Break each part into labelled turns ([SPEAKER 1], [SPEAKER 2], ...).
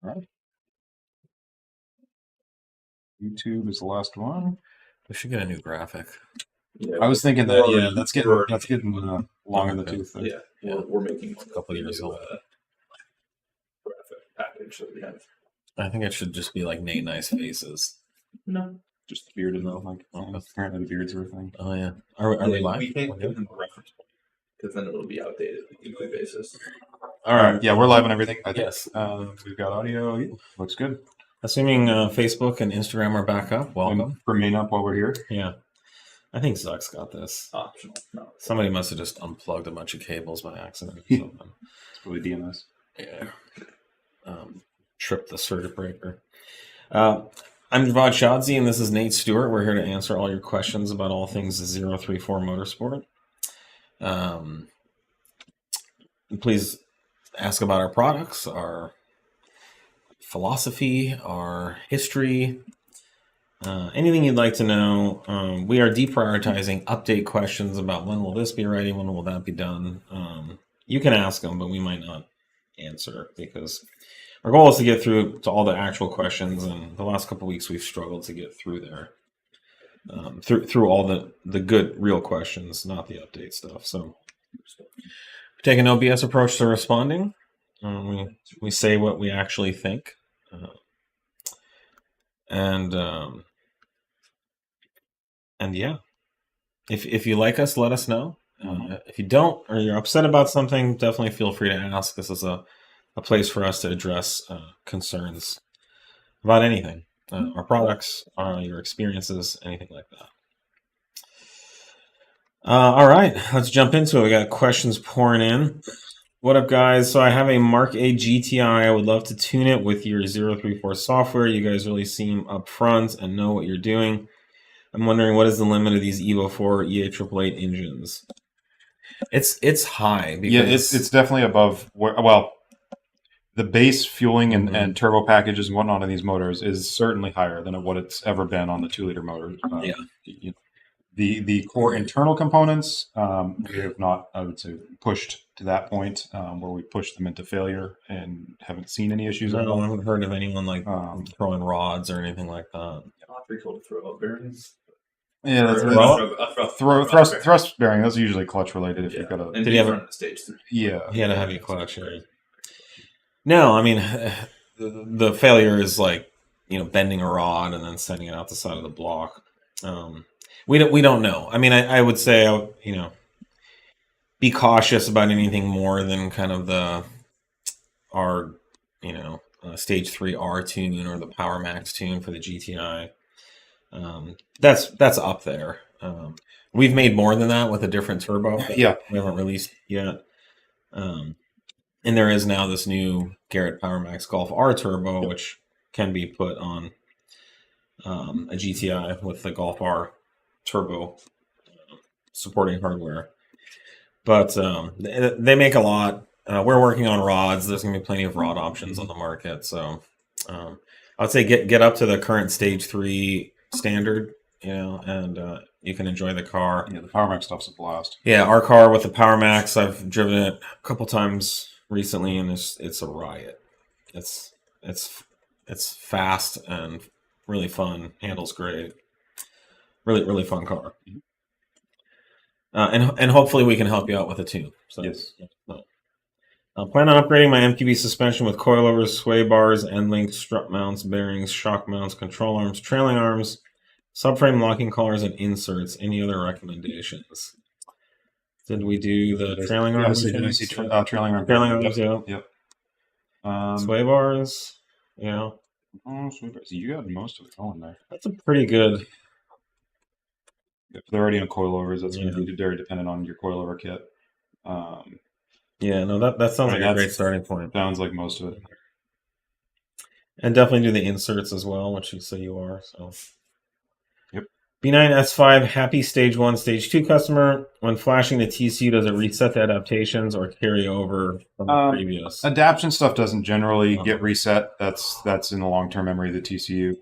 [SPEAKER 1] All right. YouTube is the last one.
[SPEAKER 2] We should get a new graphic.
[SPEAKER 1] Yeah, I was thinking that. Yeah, that's getting long in the tooth.
[SPEAKER 3] Yeah, we're making
[SPEAKER 2] a couple years old.
[SPEAKER 3] Graphic package that we have.
[SPEAKER 2] I think it should just be like Nate Nice Faces.
[SPEAKER 3] No,
[SPEAKER 1] just bearded though. Like apparently the beards are a thing.
[SPEAKER 2] Oh yeah. Are we live?
[SPEAKER 3] We can't give them a reference point because then it'll be outdated on a weekly basis.
[SPEAKER 1] All right. Yeah, we're live on everything.
[SPEAKER 2] Yes.
[SPEAKER 1] We've got audio. Yeah, looks good.
[SPEAKER 2] Assuming Facebook and Instagram are back up, welcome.
[SPEAKER 1] Remain up while we're here.
[SPEAKER 2] Yeah. I think Zuck's got this.
[SPEAKER 3] Optional. No.
[SPEAKER 2] Somebody must have just unplugged a bunch of cables by accident or something.
[SPEAKER 1] It's probably DNS.
[SPEAKER 2] Yeah. Tripped the circuit breaker. I'm Javad Shadzi, and this is Nate Stewart. We're here to answer all your questions about all things 034 Motorsport. Please ask about our products, our philosophy, our history, anything you'd like to know. We are deprioritizing update questions about when will this be ready, when will that be done. You can ask them, but we might not answer because our goal is to get through to all the actual questions, and the last couple of weeks we've struggled to get through there. Through all the good, real questions, not the update stuff. So we take an OBS approach to responding. We say what we actually think. And yeah, if you like us, let us know. If you don't, or you're upset about something, definitely feel free to ask. This is a place for us to address concerns about anything, our products, your experiences, anything like that. All right, let's jump into it. We got questions pouring in. What up, guys? So I have a Mark A GTI. I would love to tune it with your 034 software. You guys really seem upfront and know what you're doing. I'm wondering, what is the limit of these Evo 4 EA888 engines? It's high. Because
[SPEAKER 1] yeah, it's definitely above. Well, the base fueling and turbo packages and whatnot on these motors is certainly higher than what it's ever been on the 2-liter motor. The core internal components, we have not, I would say, pushed to that point where we pushed them into failure and haven't seen any issues.
[SPEAKER 2] I haven't heard of anyone like throwing rods or anything like that.
[SPEAKER 3] Not pretty cool to throw out bearings.
[SPEAKER 1] Yeah, that's thrust bearing. That's usually clutch related. If you've got a,
[SPEAKER 3] did he have a stage 3?
[SPEAKER 1] Yeah,
[SPEAKER 2] he had a heavy clutch. Right? No, I mean the failure is like bending a rod and then sending it out the side of the block. We don't know. I mean, I would say be cautious about anything more than kind of our stage 3 R tune or the Power Max tune for the GTI. That's up there. We've made more than that with a different turbo.
[SPEAKER 1] Yeah,
[SPEAKER 2] we haven't released yet. And there is now this new Garrett Power Max Golf R turbo, which can be put on a GTI with the Golf R turbo supporting hardware. But they make a lot. We're working on rods. There's going to be plenty of rod options on the market. So I would say get up to the current stage 3 standard, and you can enjoy the car.
[SPEAKER 1] Yeah, the Power Max stuff's a blast.
[SPEAKER 2] Yeah, our car with the Power Max, I've driven it a couple times recently, and it's a riot. It's fast and really fun. Handles great. Really fun car. And hopefully we can help you out with it too. So,
[SPEAKER 1] yes.
[SPEAKER 2] Plan on upgrading my MQB suspension with coilovers, sway bars, endlinks, strut mounts, bearings, shock mounts, control arms, trailing arms, subframe locking collars, and inserts. Any other recommendations? Did we do the trailing arms?
[SPEAKER 1] Trailing arms.
[SPEAKER 2] Trailing arms, yeah.
[SPEAKER 1] Yep.
[SPEAKER 2] Sway bars, yeah.
[SPEAKER 1] Oh, sway bars. You got most of it going there.
[SPEAKER 2] That's a pretty good.
[SPEAKER 1] If they're already on coilovers, that's going to be very dependent on your coilover kit.
[SPEAKER 2] Yeah, no, that sounds like a great starting point.
[SPEAKER 1] Sounds like most of it.
[SPEAKER 2] And definitely do the inserts as well, which you say you are. So.
[SPEAKER 1] Yep.
[SPEAKER 2] B9 S5 Happy Stg1 Stage 2 customer. When flashing the TCU, does it reset the adaptations or carry over from the previous?
[SPEAKER 1] Adaptation stuff doesn't generally get reset. That's in the long-term memory of the TCU.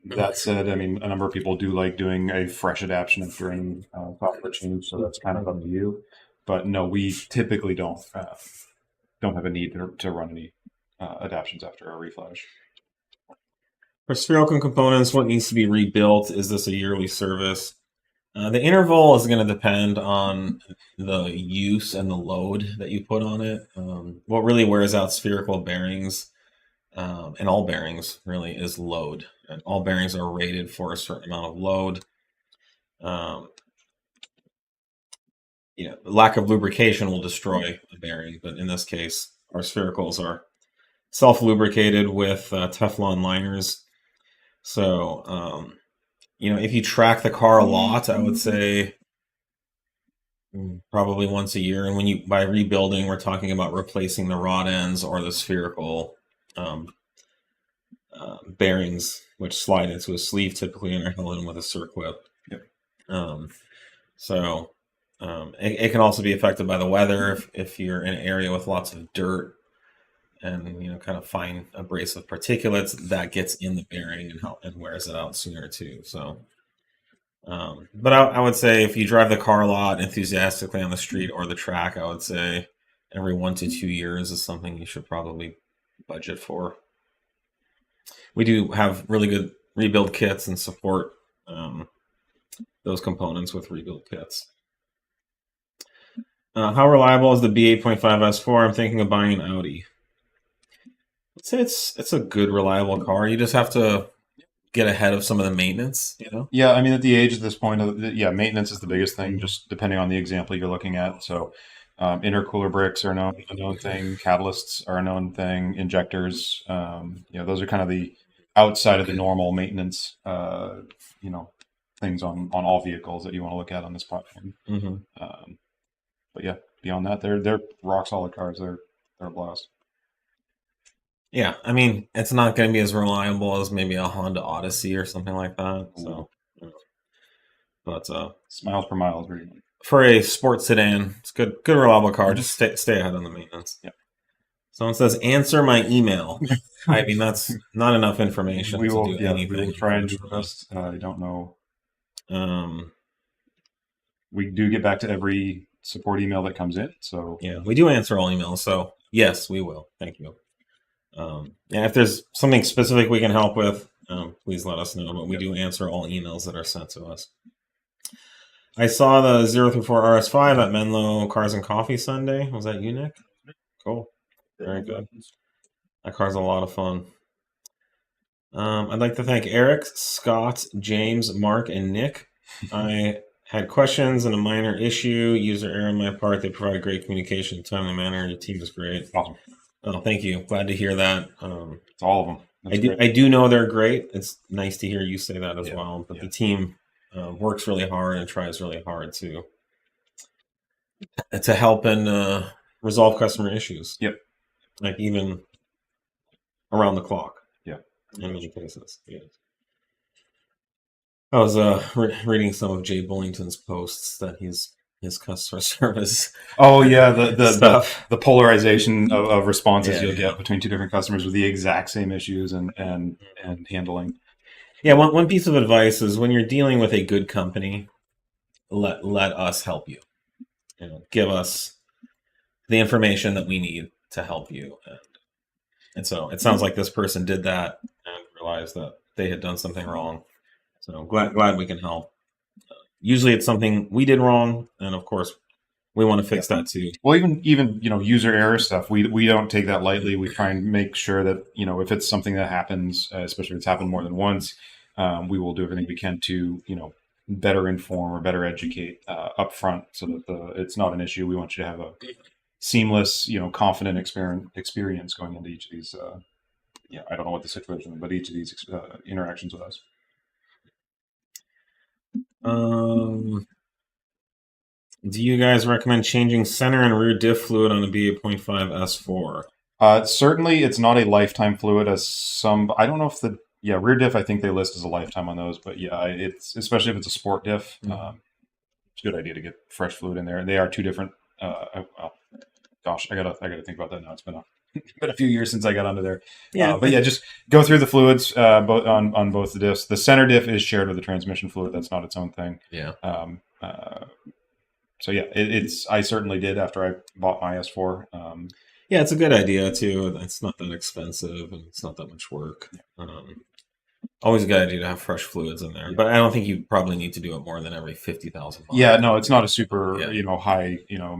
[SPEAKER 1] That said, I mean, a number of people do like doing a fresh adaptation during software change, so that's kind of up to you. But no, we typically don't have a need to run any adaptations after a reflash.
[SPEAKER 2] For spherical components, what needs to be rebuilt? Is this a yearly service? The interval is going to depend on the use and the load that you put on it. What really wears out spherical bearings, and all bearings really, is load. And all bearings are rated for a certain amount of load. The lack of lubrication will destroy a bearing, but in this case, our sphericals are self-lubricated with Teflon liners. So, if you track the car a lot, I would say probably once a year. And by rebuilding, we're talking about replacing the rod ends or the spherical bearings, which slide into a sleeve typically and are held in with a circlip.
[SPEAKER 1] Yep.
[SPEAKER 2] It can also be affected by the weather if you're in an area with lots of dirt and kind of fine abrasive particulates, that gets in the bearing and wears it out sooner too. So, but I would say if you drive the car a lot enthusiastically on the street or the track, I would say every 1 to 2 years is something you should probably budget for. We do have really good rebuild kits and support those components with rebuild kits. How reliable is the B8.5 S4? I'm thinking of buying an Audi. I'd say it's a good, reliable car. You just have to get ahead of some of the maintenance,
[SPEAKER 1] Yeah, I mean, at the age at this point, maintenance is the biggest thing, just depending on the example you're looking at. So intercooler bricks are a known thing. Catalysts are a known thing. Injectors, those are kind of the outside of the normal maintenance, things on all vehicles that you want to look at on this platform.
[SPEAKER 2] Mm-hmm.
[SPEAKER 1] But yeah, beyond that, they're rock solid cars. They're a blast.
[SPEAKER 2] Yeah, I mean, it's not going to be as reliable as maybe a Honda Odyssey or something like that. So, but
[SPEAKER 1] miles per mile is very good.
[SPEAKER 2] For a sports sedan, it's good, reliable car. Just stay ahead on the maintenance.
[SPEAKER 1] Yeah.
[SPEAKER 2] Someone says, answer my email. I mean, that's not enough information
[SPEAKER 1] We will
[SPEAKER 2] to do anything.
[SPEAKER 1] We will try and do the best. I don't know. We do get back to every support email that comes in. So
[SPEAKER 2] yeah, we do answer all emails. So yes, we will. Thank you. And if there's something specific we can help with, please let us know. But we do answer all emails that are sent to us. I saw the 034 RS5 at Menlo Cars and Coffee Sunday. Was that you, Nick? Cool. Very good. That car's a lot of fun. I'd like to thank Eric, Scott, James, Mark, and Nick. I had questions and a minor issue. User error on my part. They provided great communication in a timely manner. Your team is great.
[SPEAKER 1] Awesome.
[SPEAKER 2] Oh, thank you. Glad to hear that.
[SPEAKER 1] It's all of them.
[SPEAKER 2] I do know they're great. It's nice to hear you say that as well. But the team works really hard and tries really hard to help and resolve customer issues.
[SPEAKER 1] Yep.
[SPEAKER 2] Like even around the clock.
[SPEAKER 1] Yeah.
[SPEAKER 2] In many cases. Yeah. I was reading some of Jay Bullington's posts that his customer service.
[SPEAKER 1] Oh yeah, the polarization of responses you'll get between two different customers with the exact same issues and handling.
[SPEAKER 2] Yeah, one piece of advice is when you're dealing with a good company, let us help you. Give us the information that we need to help you. And so it sounds like this person did that and realized that they had done something wrong. So glad we can help. Usually it's something we did wrong, and of course we want to fix that too.
[SPEAKER 1] Well, even user error stuff, we don't take that lightly. We try and make sure that if it's something that happens, especially if it's happened more than once, we will do everything we can to better inform or better educate up front so that it's not an issue. We want you to have a seamless, confident experience going into each of these. I don't know what the situation is, but each of these interactions with us.
[SPEAKER 2] Do you guys recommend changing center and rear diff fluid on the B8.5 S4?
[SPEAKER 1] Certainly, it's not a lifetime fluid as some. I don't know if rear diff. I think they list as a lifetime on those, but it's especially if it's a sport diff. It's a good idea to get fresh fluid in there. And they are two different. I gotta think about that now. It's been a few years since I got onto there. But just go through the fluids both on both the diffs. The center diff is shared with the transmission fluid. That's not its own thing.
[SPEAKER 2] Yeah.
[SPEAKER 1] So it's I certainly did after I bought my S4.
[SPEAKER 2] Yeah, it's a good idea too. It's not that expensive and it's not that much work. Always a good idea to have fresh fluids in there, but I don't think you probably need to do it more than every 50,000 miles.
[SPEAKER 1] Yeah, no, it's not a super,
[SPEAKER 2] Yeah.
[SPEAKER 1] high,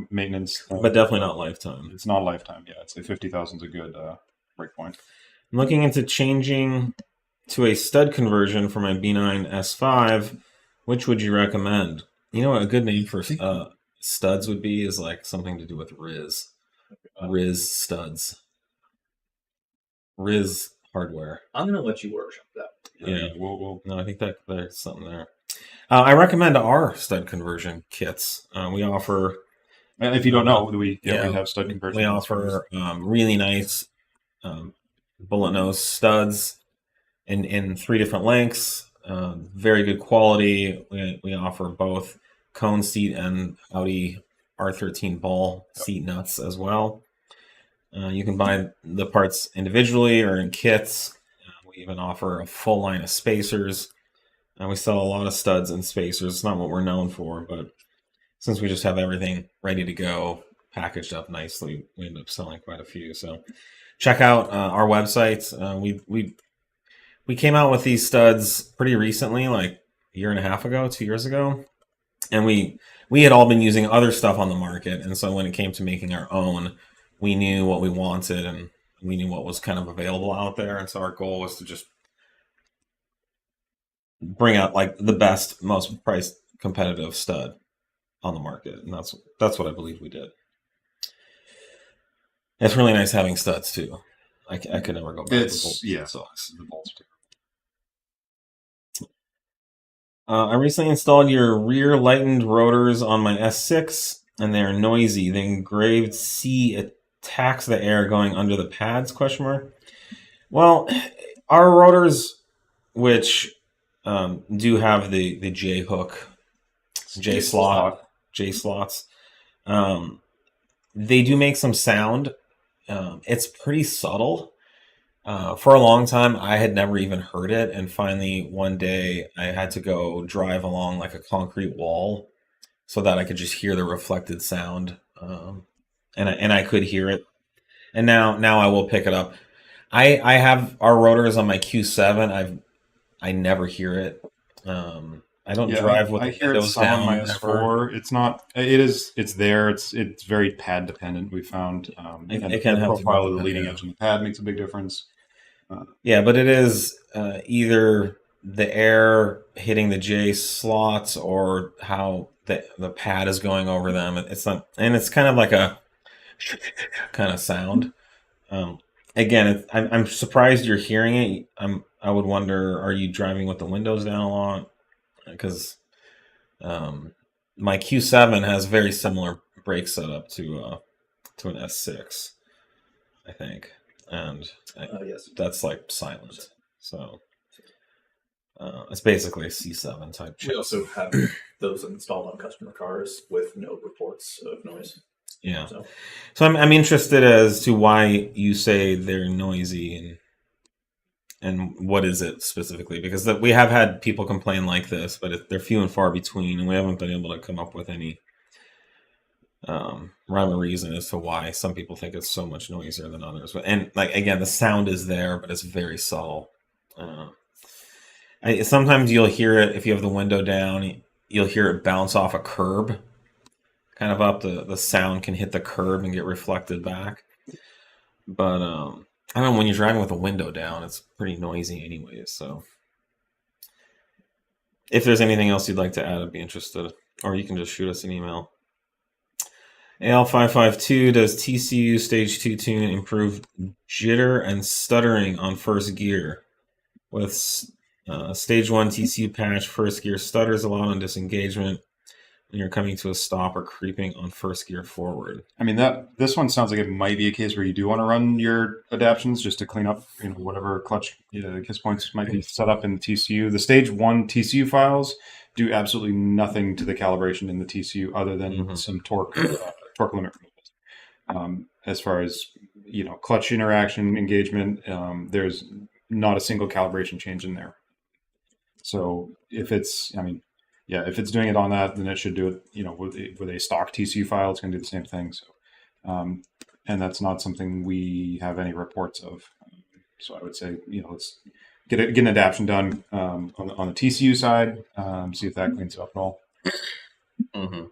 [SPEAKER 1] maintenance thing.
[SPEAKER 2] But definitely not lifetime.
[SPEAKER 1] It's not lifetime. Yeah, I'd say 50,000 is a good break point.
[SPEAKER 2] I'm looking into changing to a stud conversion for my B9 S5. Which would you recommend? You know what a good name for studs would be is like something to do with Riz. Riz studs. Riz hardware.
[SPEAKER 3] I'm gonna let you workshop that.
[SPEAKER 2] Yeah.
[SPEAKER 1] We'll
[SPEAKER 2] No, I think that there's something there. I recommend our stud conversion kits. We offer.
[SPEAKER 1] and if you don't know, we have stud conversion.
[SPEAKER 2] We offer really nice bullet nose studs in 3 different lengths. Very good quality. We offer both cone seat and Audi R13 ball seat nuts as well. You can buy the parts individually or in kits. We even offer a full line of spacers. We sell a lot of studs and spacers. It's not what we're known for, but since we just have everything ready to go, packaged up nicely, we end up selling quite a few. So check out our website. We came out with these studs pretty recently, like a year and a half ago, 2 years ago, and we had all been using other stuff on the market, and so when it came to making our own, we knew what we wanted and we knew what was kind of available out there, and so our goal was to just bring out like the best, most price competitive stud on the market, and that's what I believe we did. It's really nice having studs too. I could never go back to bolts.
[SPEAKER 1] Yeah, so the bolts too.
[SPEAKER 2] I recently installed your rear lightened rotors on my S6, and they're noisy. The engraved C attacks the air going under the pads, ? Well, our rotors, which do have the J hook, J slots, they do make some sound. It's pretty subtle. For a long time, I had never even heard it, and finally one day I had to go drive along like a concrete wall so that I could just hear the reflected sound, and I could hear it. And now I will pick it up. I have our rotors on my Q7. I never hear it. I don't drive with
[SPEAKER 1] I
[SPEAKER 2] the
[SPEAKER 1] hear it
[SPEAKER 2] windows
[SPEAKER 1] some
[SPEAKER 2] down.
[SPEAKER 1] on my S4. It's not. It's there. It's very pad dependent. We found. And
[SPEAKER 2] It can
[SPEAKER 1] the
[SPEAKER 2] have
[SPEAKER 1] profile of the
[SPEAKER 2] to-
[SPEAKER 1] leading
[SPEAKER 2] yeah.
[SPEAKER 1] edge on the pad makes a big difference.
[SPEAKER 2] Yeah, but it is either the air hitting the J slots or how the pad is going over them. It's not, and it's kind of like a kind of sound. Again, I'm surprised you're hearing it. I would wonder, are you driving with the windows down a lot? Because my Q7 has very similar brake setup to an S6, I think, and
[SPEAKER 3] Yes.
[SPEAKER 2] that's like silent. So it's basically a C7 type chip.
[SPEAKER 3] We also have those installed on customer cars with no reports of noise.
[SPEAKER 2] Yeah.
[SPEAKER 3] So
[SPEAKER 2] So I'm interested as to why you say they're noisy and what is it specifically? Because we have had people complain like this, but they're few and far between, and we haven't been able to come up with any rhyme or reason as to why some people think it's so much noisier than others. And like again, the sound is there, but it's very subtle. Sometimes you'll hear it if you have the window down. You'll hear it bounce off a curb, kind of up. The sound can hit the curb and get reflected back. But I don't know, when you're driving with a window down, it's pretty noisy anyways. So if there's anything else you'd like to add, I'd be interested. Or you can just shoot us an email. AL552, does TCU Stage 2 tune improve jitter and stuttering on first gear? With Stage 1 TCU patch, first gear stutters a lot on disengagement when you're coming to a stop or creeping on first gear forward.
[SPEAKER 1] I mean, this one sounds like it might be a case where you do want to run your adaptations just to clean up, whatever clutch kiss points might be set up in the TCU. The Stage 1 TCU files do absolutely nothing to the calibration in the TCU other than some torque limit removals. As far as clutch interaction engagement, there's not a single calibration change in there. So if it's doing it on that, then it should do it, with a stock TCU file. It's going to do the same thing. So, and that's not something we have any reports of. So I would say, let's get an adaptation done on the TCU side, see if that cleans it up at all.
[SPEAKER 2] Mm-hmm.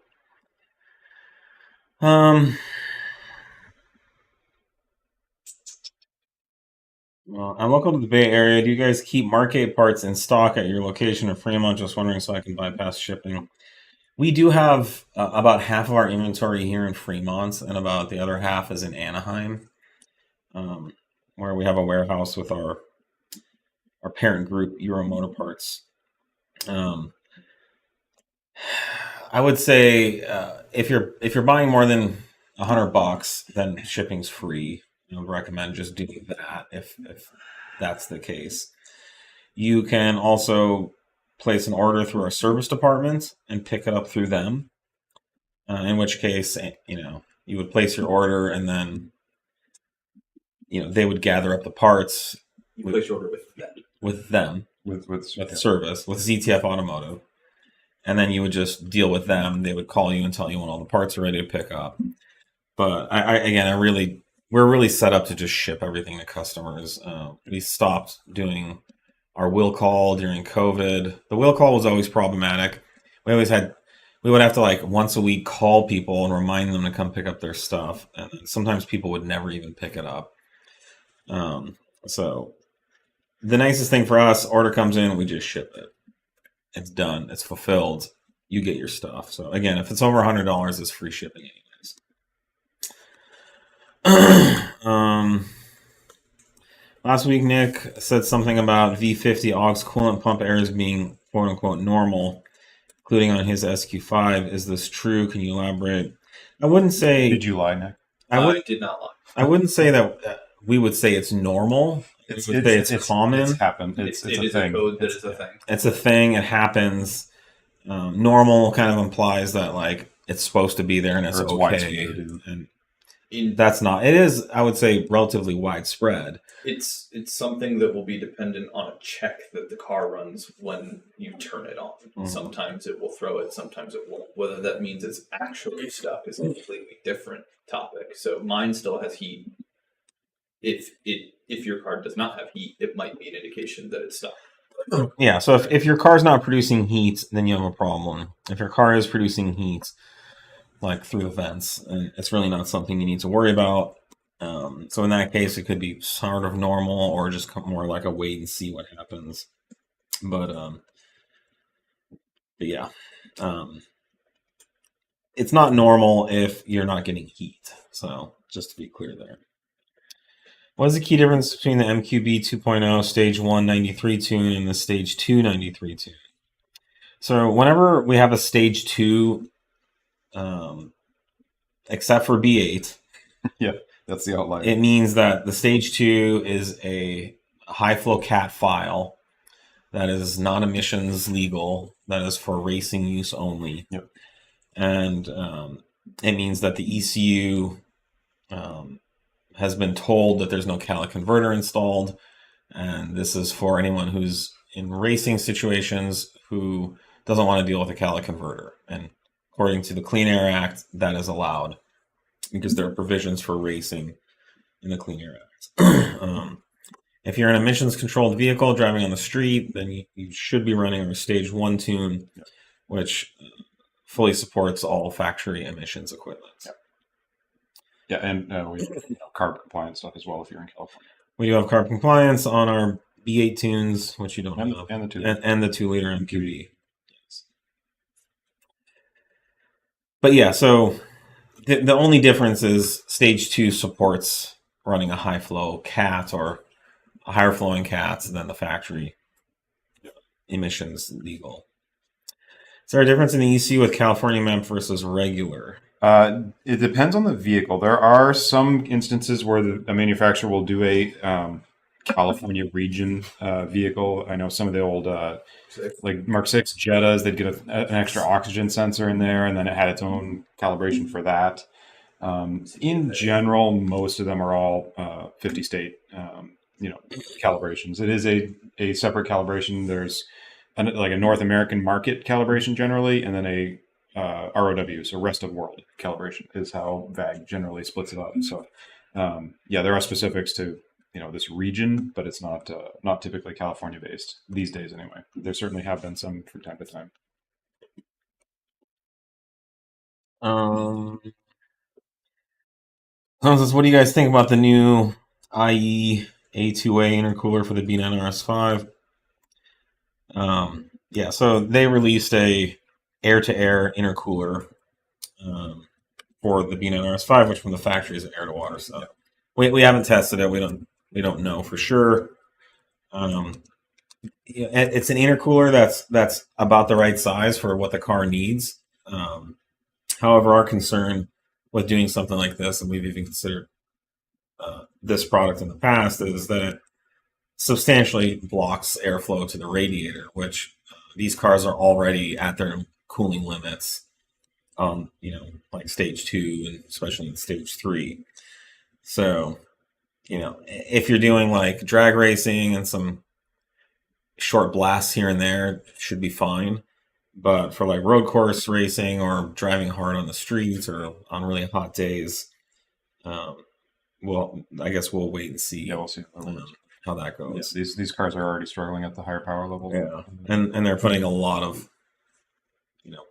[SPEAKER 2] Well, I'm local to the Bay Area. Do you guys keep Marquet parts in stock at your location in Fremont? Just wondering so I can bypass shipping. We do have about half of our inventory here in Fremont, and about the other half is in Anaheim, where we have a warehouse with our parent group, Euro Motor Parts. I would say if you're buying more than $100, then shipping's free. I would recommend just doing that if that's the case. You can also place an order through our service department and pick it up through them. In which case, you would place your order and then, they would gather up the parts.
[SPEAKER 3] You place your order with them.
[SPEAKER 2] With the service, with ZTF Automotive. And then you would just deal with them. They would call you and tell you when all the parts are ready to pick up. But we're really set up to just ship everything to customers. We stopped doing our will call during COVID. The will call was always problematic. We would have to once a week call people and remind them to come pick up their stuff. And sometimes people would never even pick it up. So the nicest thing for us, order comes in, we just ship it. It's done. It's fulfilled. You get your stuff. So again, if it's over $100, it's free shipping anyways. Last week, Nick said something about V50 Aux coolant pump errors being quote unquote normal, including on his SQ5. Is this true? Can you elaborate? I wouldn't say.
[SPEAKER 1] Did you lie, Nick?
[SPEAKER 3] I did not lie.
[SPEAKER 2] I wouldn't say that we would say it's normal. It's common.
[SPEAKER 1] It's happened. It's a thing.
[SPEAKER 3] A code that is a thing.
[SPEAKER 2] It's a thing. It happens. Normal kind of implies that it's supposed to be there and it's okay. And that's not. It is, I would say, relatively widespread.
[SPEAKER 3] It's something that will be dependent on a check that the car runs when you turn it on. Mm-hmm. Sometimes it will throw it. Sometimes it won't. Whether that means it's actually stuck is a completely different topic. So mine still has heat. If your car does not have heat, it might be an indication that it's stuck.
[SPEAKER 2] Yeah, so if your car's not producing heat, then you have a problem. If your car is producing heat, through the vents, and it's really not something you need to worry about. So in that case, it could be sort of normal or just more like a wait and see what happens. But yeah, it's not normal if you're not getting heat. So just to be clear there. What is the key difference between the MQB 2.0 Stage 1 93 tune and the Stage 2 93 tune? So whenever we have a Stage 2, except for B8,
[SPEAKER 1] yeah, that's the outlier.
[SPEAKER 2] It means that the Stage 2 is a high flow CAT file that is non-emissions legal, that is for racing use only.
[SPEAKER 1] Yep.
[SPEAKER 2] And it means that the ECU has been told that there's no catalytic converter installed, and this is for anyone who's in racing situations who doesn't want to deal with a catalytic converter. And according to the Clean Air Act, that is allowed because there are provisions for racing in the Clean Air Act. If you're an emissions-controlled vehicle driving on the street, then you should be running a Stage 1 tune, which fully supports all factory emissions equipment.
[SPEAKER 1] Yeah, and we have carb compliance stuff as well if you're in California.
[SPEAKER 2] We do have carb compliance on our B8 tunes, which you don't have,
[SPEAKER 1] and the 2
[SPEAKER 2] and the 2-liter MQB. Yes. But yeah, so the only difference is Stage 2 supports running a high flow CAT or a higher flowing CAT than the factory emissions legal. Is there a difference in the ECU with California MEP versus regular?
[SPEAKER 1] It depends on the vehicle. There are some instances where a manufacturer will do a California region vehicle. I know some of the old like Mark 6 Jettas, they'd get an extra oxygen sensor in there, and then it had its own calibration for that. In general, most of them are all 50 state calibrations. It is a separate calibration. There's like a North American market calibration generally, and then a ROW, so rest of world calibration is how VAG generally splits it up. So Yeah, there are specifics to this region, but it's not typically California based these days anyway. There certainly have been some from time to time.
[SPEAKER 2] What do you guys think about the new IE A2A intercooler for the B9 RS5? Yeah, so they released a air-to-air intercooler for the B9 RS5, which from the factory is air-to-water. So we haven't tested it. We don't know for sure. It's an intercooler that's about the right size for what the car needs. However, our concern with doing something like this, and we've even considered this product in the past, is that it substantially blocks airflow to the radiator, which these cars are already at their cooling limits on, like stage 2 and especially in stage 3. So, if you're doing like drag racing and some short blasts here and there, it should be fine. But for like road course racing or driving hard on the streets or on really hot days, well, I guess we'll wait and see.
[SPEAKER 1] Yeah, we'll see
[SPEAKER 2] how that goes.
[SPEAKER 1] Yeah, these cars are already struggling at the higher power level.
[SPEAKER 2] Yeah, and they're putting a lot of,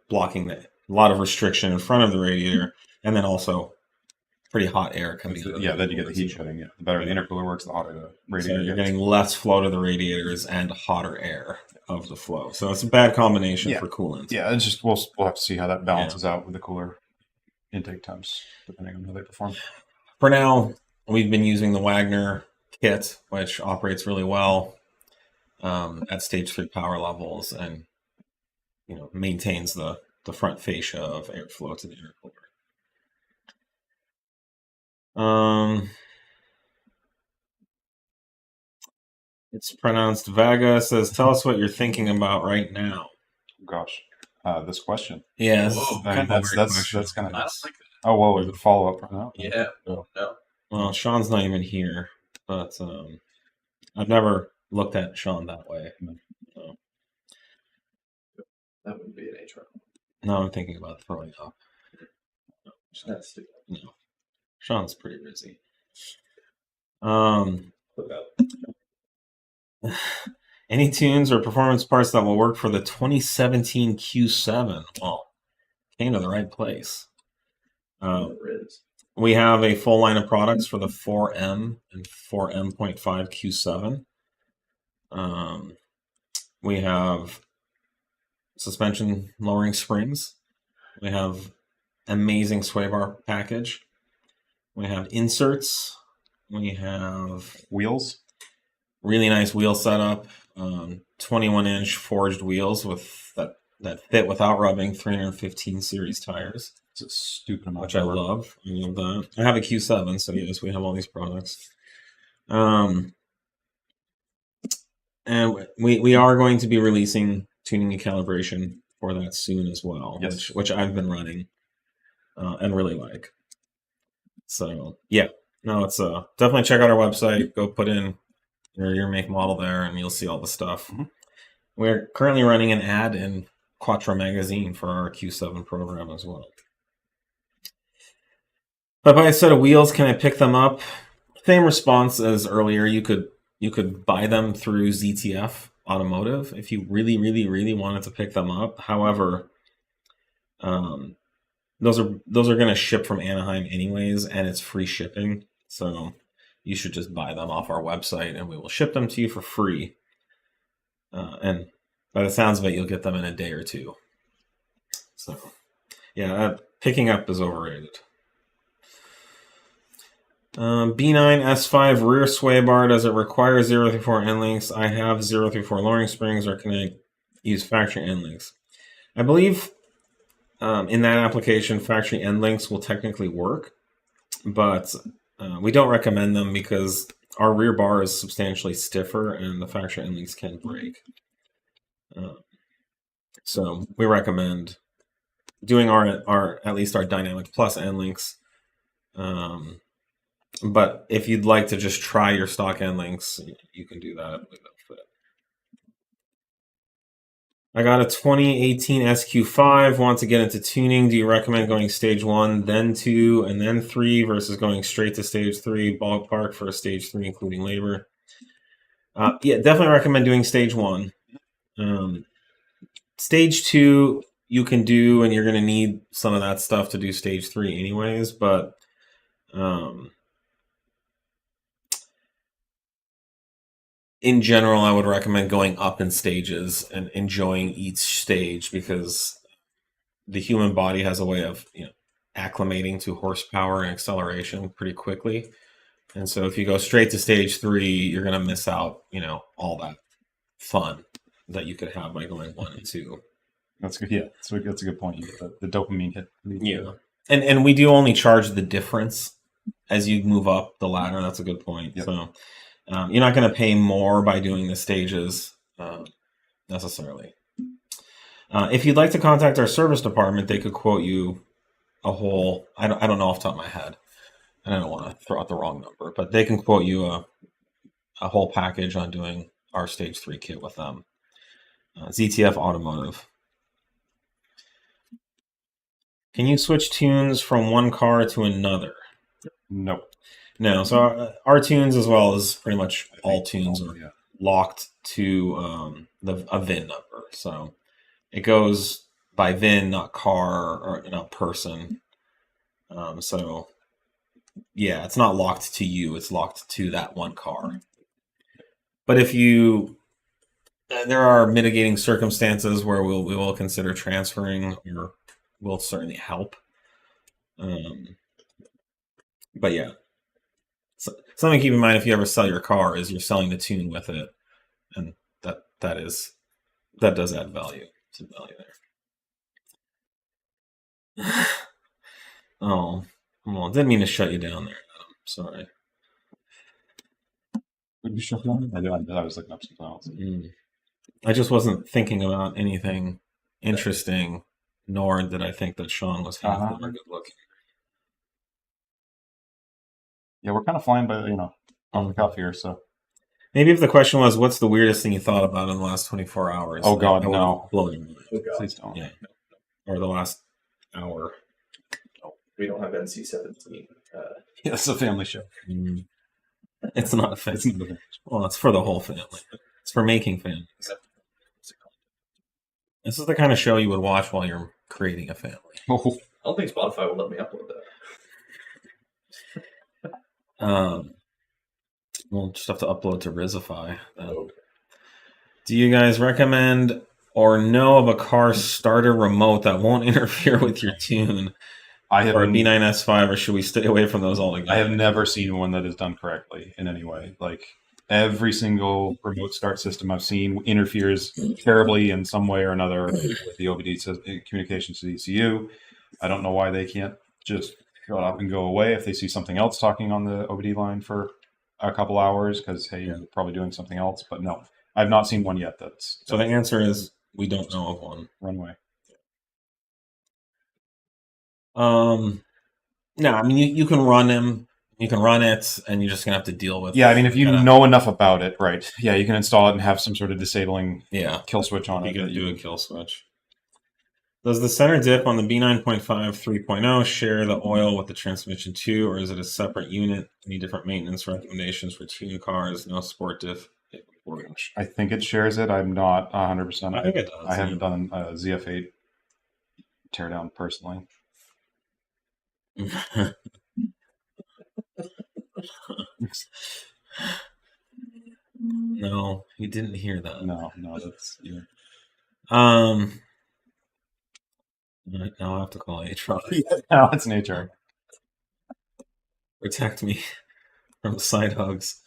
[SPEAKER 2] blocking a lot of restriction in front of the radiator, and then also pretty hot air coming out.
[SPEAKER 1] Yeah, then you get the heat shedding. Yeah, the better the intercooler works, the hotter the radiator.
[SPEAKER 2] So you're getting less flow to the radiators and hotter air of the flow. So it's a bad combination for coolant.
[SPEAKER 1] Yeah, it's just we'll have to see how that balances out with the cooler intake temps, depending on how they perform.
[SPEAKER 2] For now, we've been using the Wagner kit, which operates really well at stage 3 power levels, and maintains the front fascia of airflow to the intercooler. It's pronounced Vaga. Says, tell us what you're thinking about right now.
[SPEAKER 1] Gosh, this question.
[SPEAKER 2] Yeah,
[SPEAKER 1] that's kind of.
[SPEAKER 3] I don't like that.
[SPEAKER 1] Oh, well, is it follow up from that?
[SPEAKER 3] Yeah, no.
[SPEAKER 2] Well, Sean's not even here, but I've never looked at Sean that way. So.
[SPEAKER 3] That would be an HR.
[SPEAKER 2] No, I'm thinking about throwing up.
[SPEAKER 3] That's stupid.
[SPEAKER 2] No, Sean's pretty busy. Any tunes or performance parts that will work for the 2017 Q7? Well, came to the right place. We have a full line of products for the 4M and 4M.5 Q7. We have suspension lowering springs. We have amazing sway bar package. We have inserts. We have
[SPEAKER 1] wheels.
[SPEAKER 2] Really nice wheel setup. 21-inch forged wheels with that fit without rubbing. 315 series tires.
[SPEAKER 1] It's a stupid amount,
[SPEAKER 2] which I love. I love that. I have a Q7, so yes, we have all these products. And we are going to be releasing tuning and calibration for that soon as well,
[SPEAKER 1] yes.
[SPEAKER 2] which I've been running and really like. So yeah, no, it's definitely check out our website. Go put in your make model there, and you'll see all the stuff.
[SPEAKER 1] Mm-hmm.
[SPEAKER 2] We're currently running an ad in Quattro magazine for our Q7 program as well. If I buy a set of wheels, can I pick them up? Same response as earlier. You could buy them through ZTF Automotive if you really, really, really wanted to pick them up. However, those are going to ship from Anaheim anyways, and it's free shipping. So you should just buy them off our website, and we will ship them to you for free. And by the sounds of it, you'll get them in a day or two. So, yeah, picking up is overrated. B9 S5 rear sway bar. Does it require 034 end links? I have 034 lowering springs, or can I use factory end links? I believe in that application, factory end links will technically work, but we don't recommend them because our rear bar is substantially stiffer and the factory end links can break. So we recommend doing our at least our Dynamic Plus end links. But if you'd like to just try your stock end links, you can do that. I got a 2018 SQ5. Want to get into tuning? Do you recommend going stage 1, then 2, and then 3 versus going straight to stage 3? Ballpark for a stage 3, including labor. Yeah, definitely recommend doing stage 1. Stage 2 you can do, and you're going to need some of that stuff to do stage 3 anyways, but in general, I would recommend going up in stages and enjoying each stage, because the human body has a way of acclimating to horsepower and acceleration pretty quickly. And so if you go straight to stage 3, you're going to miss out, all that fun that you could have by going 1 and 2.
[SPEAKER 1] That's good. Yeah, that's a good point. You get the dopamine hit.
[SPEAKER 2] Yeah, and we do only charge the difference as you move up the ladder. That's a good point. Yep. So you're not going to pay more by doing the stages necessarily. If you'd like to contact our service department, they could quote you a whole. I don't know off the top of my head, and I don't want to throw out the wrong number, but they can quote you a whole package on doing our stage 3 kit with them. ZTF Automotive. Can you switch tunes from one car to another?
[SPEAKER 1] No.
[SPEAKER 2] No. So our tunes, as well as pretty much all tunes, are locked to a VIN number. So it goes by VIN, not car or not person. So yeah, it's not locked to you. It's locked to that one car. But if you, there are mitigating circumstances where we will consider transferring, or will certainly help. But yeah, so, something to keep in mind if you ever sell your car is you're selling the tune with it, and that does add value. Some value there. Oh, well, didn't mean to shut you down there, Adam. Sorry.
[SPEAKER 1] Would you shut down? I was looking up something else.
[SPEAKER 2] I just wasn't thinking about anything interesting, nor did I think that Sean was half good looking.
[SPEAKER 1] Yeah, we're kind of flying by, on the cuff here, so.
[SPEAKER 2] Maybe if the question was, what's the weirdest thing you thought about in the last 24 hours?
[SPEAKER 1] Oh, God, no.
[SPEAKER 2] Blown your mind.
[SPEAKER 3] Oh, God.
[SPEAKER 1] Please don't.
[SPEAKER 2] Yeah. Or the last hour.
[SPEAKER 3] No, we don't have NC-17.
[SPEAKER 1] Yeah, it's a family show.
[SPEAKER 2] It's not a family. Well, it's for the whole family. It's for making families. This is the kind of show you would watch while you're creating a family.
[SPEAKER 3] Oh. I don't think Spotify will let me upload that.
[SPEAKER 2] We'll just have to upload to Rizify. Okay. Do you guys recommend or know of a car starter remote that won't interfere with your tune? Or a B9 S5, or should we stay away from those altogether?
[SPEAKER 1] I have never seen one that is done correctly in any way. Like, every single remote start system I've seen interferes terribly in some way or another with the OBD communications to the ECU. I don't know why they can't just shut up and go away if they see something else talking on the OBD line for a couple hours, because, hey, you're probably doing something else. But no, I've not seen one yet.
[SPEAKER 2] So the answer is we don't know of one.
[SPEAKER 1] Runway.
[SPEAKER 2] No, I mean, you can run them. You can run it, and you're just going to have to deal with it.
[SPEAKER 1] Yeah, I mean, if you know enough about it, right. Yeah, you can install it and have some sort of disabling kill switch on it.
[SPEAKER 2] You can do a kill switch. Does the center dip on the B9.5 3.0 share the oil with the transmission too, or is it a separate unit? Any different maintenance recommendations for tune cars? No sport diff.
[SPEAKER 1] I think it shares it. I'm not 100%.
[SPEAKER 2] I think it does.
[SPEAKER 1] I haven't done a ZF8 teardown personally.
[SPEAKER 2] No, you didn't hear that.
[SPEAKER 1] No, that's
[SPEAKER 2] now I'll have to call HR.
[SPEAKER 1] No, it's an HR.
[SPEAKER 2] Protect me from side hugs.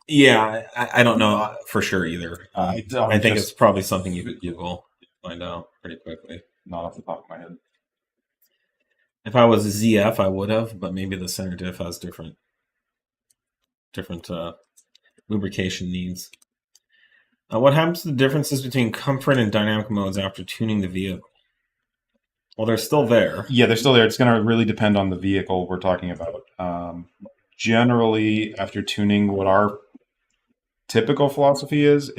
[SPEAKER 2] Yeah, I don't know for sure either. I think it's probably something you could Google, find out pretty quickly.
[SPEAKER 1] Not off the top of my head.
[SPEAKER 2] If I was a ZF, I would have, but maybe the center diff has different lubrication needs. What happens to the differences between comfort and dynamic modes after tuning the vehicle? Well, they're still there.
[SPEAKER 1] Yeah, they're still there. It's going to really depend on the vehicle we're talking about. Generally, after tuning, what our typical philosophy is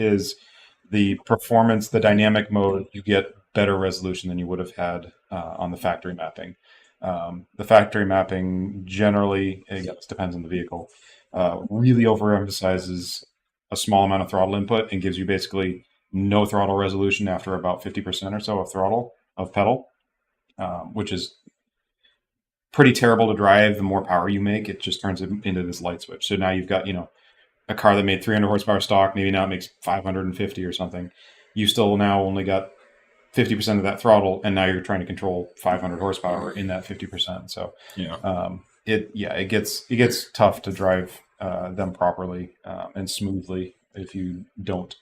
[SPEAKER 1] the performance, the dynamic mode, you get better resolution than you would have had on the factory mapping. The factory mapping generally, I guess, depends on the vehicle, really overemphasizes a small amount of throttle input and gives you basically no throttle resolution after about 50% or so of throttle of pedal, which is pretty terrible to drive. The more power you make, it just turns it into this light switch. So now you've got, a car that made 300 horsepower stock, maybe now it makes 550 or something. You still now only got 50% of that throttle, and now you're trying to control 500 horsepower in that 50%. So it gets tough to drive them properly and smoothly if you don't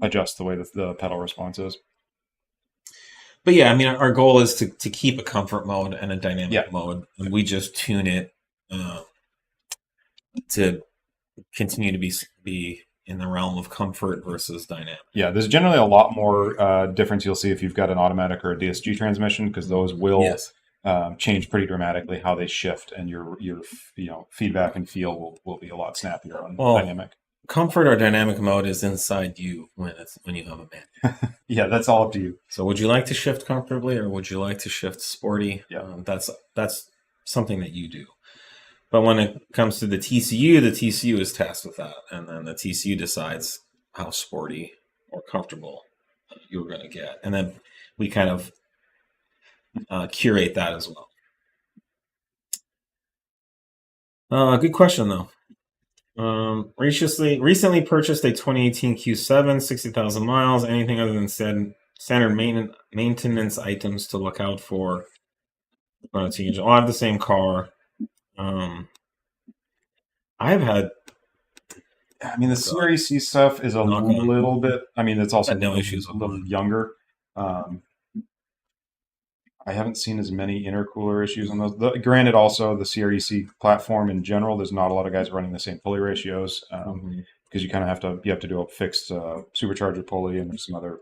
[SPEAKER 1] adjust the way that the pedal response is.
[SPEAKER 2] But yeah, I mean, our goal is to keep a comfort mode and a dynamic mode, and we just tune it to continue to be in the realm of comfort versus dynamic. Yeah,
[SPEAKER 1] there's generally a lot more difference you'll see if you've got an automatic or a DSG transmission, because those will change pretty dramatically how they shift, and your feedback and feel will be a lot snappier on dynamic.
[SPEAKER 2] Comfort or dynamic mode is inside you when you have a manual.
[SPEAKER 1] Yeah, that's all up to you.
[SPEAKER 2] So would you like to shift comfortably, or would you like to shift sporty?
[SPEAKER 1] Yeah,
[SPEAKER 2] that's something that you do. But when it comes to the TCU is tasked with that, and then the TCU decides how sporty or comfortable you're going to get, and then we kind of curate that as well. Good question though. Recently purchased a 2018 Q7, 60,000 miles. Anything other than standard maintenance items to look out for? I'll have the same car. I've had.
[SPEAKER 1] I mean, the CREC stuff is a little bit. I mean, it's also
[SPEAKER 2] no issues
[SPEAKER 1] a little younger. I haven't seen as many intercooler issues on those. Granted, also the CREC platform in general, there's not a lot of guys running the same pulley ratios because you kind of have to do a fixed supercharger pulley, and there's some other,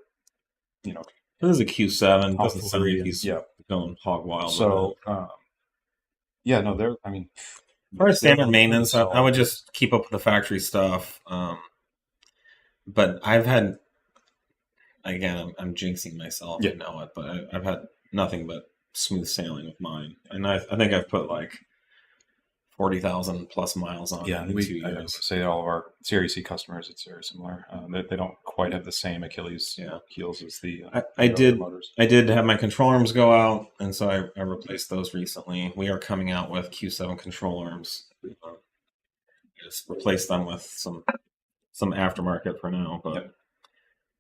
[SPEAKER 2] This is a Q7. Doesn't sound like he's going hog wild.
[SPEAKER 1] So,
[SPEAKER 2] for standard maintenance, I would just keep up with the factory stuff. But I've had, again, I'm jinxing myself. I know it, but I've had nothing but smooth sailing with mine, and I think I've put like 40,000 plus miles on.
[SPEAKER 1] Yeah,
[SPEAKER 2] in 2 years.
[SPEAKER 1] I would say all of our CREC customers, it's very similar. They don't quite have the same Achilles heels as the.
[SPEAKER 2] I did have my control arms go out, and so I replaced those recently. We are coming out with Q7 control arms. Just replace them with some aftermarket for now, but.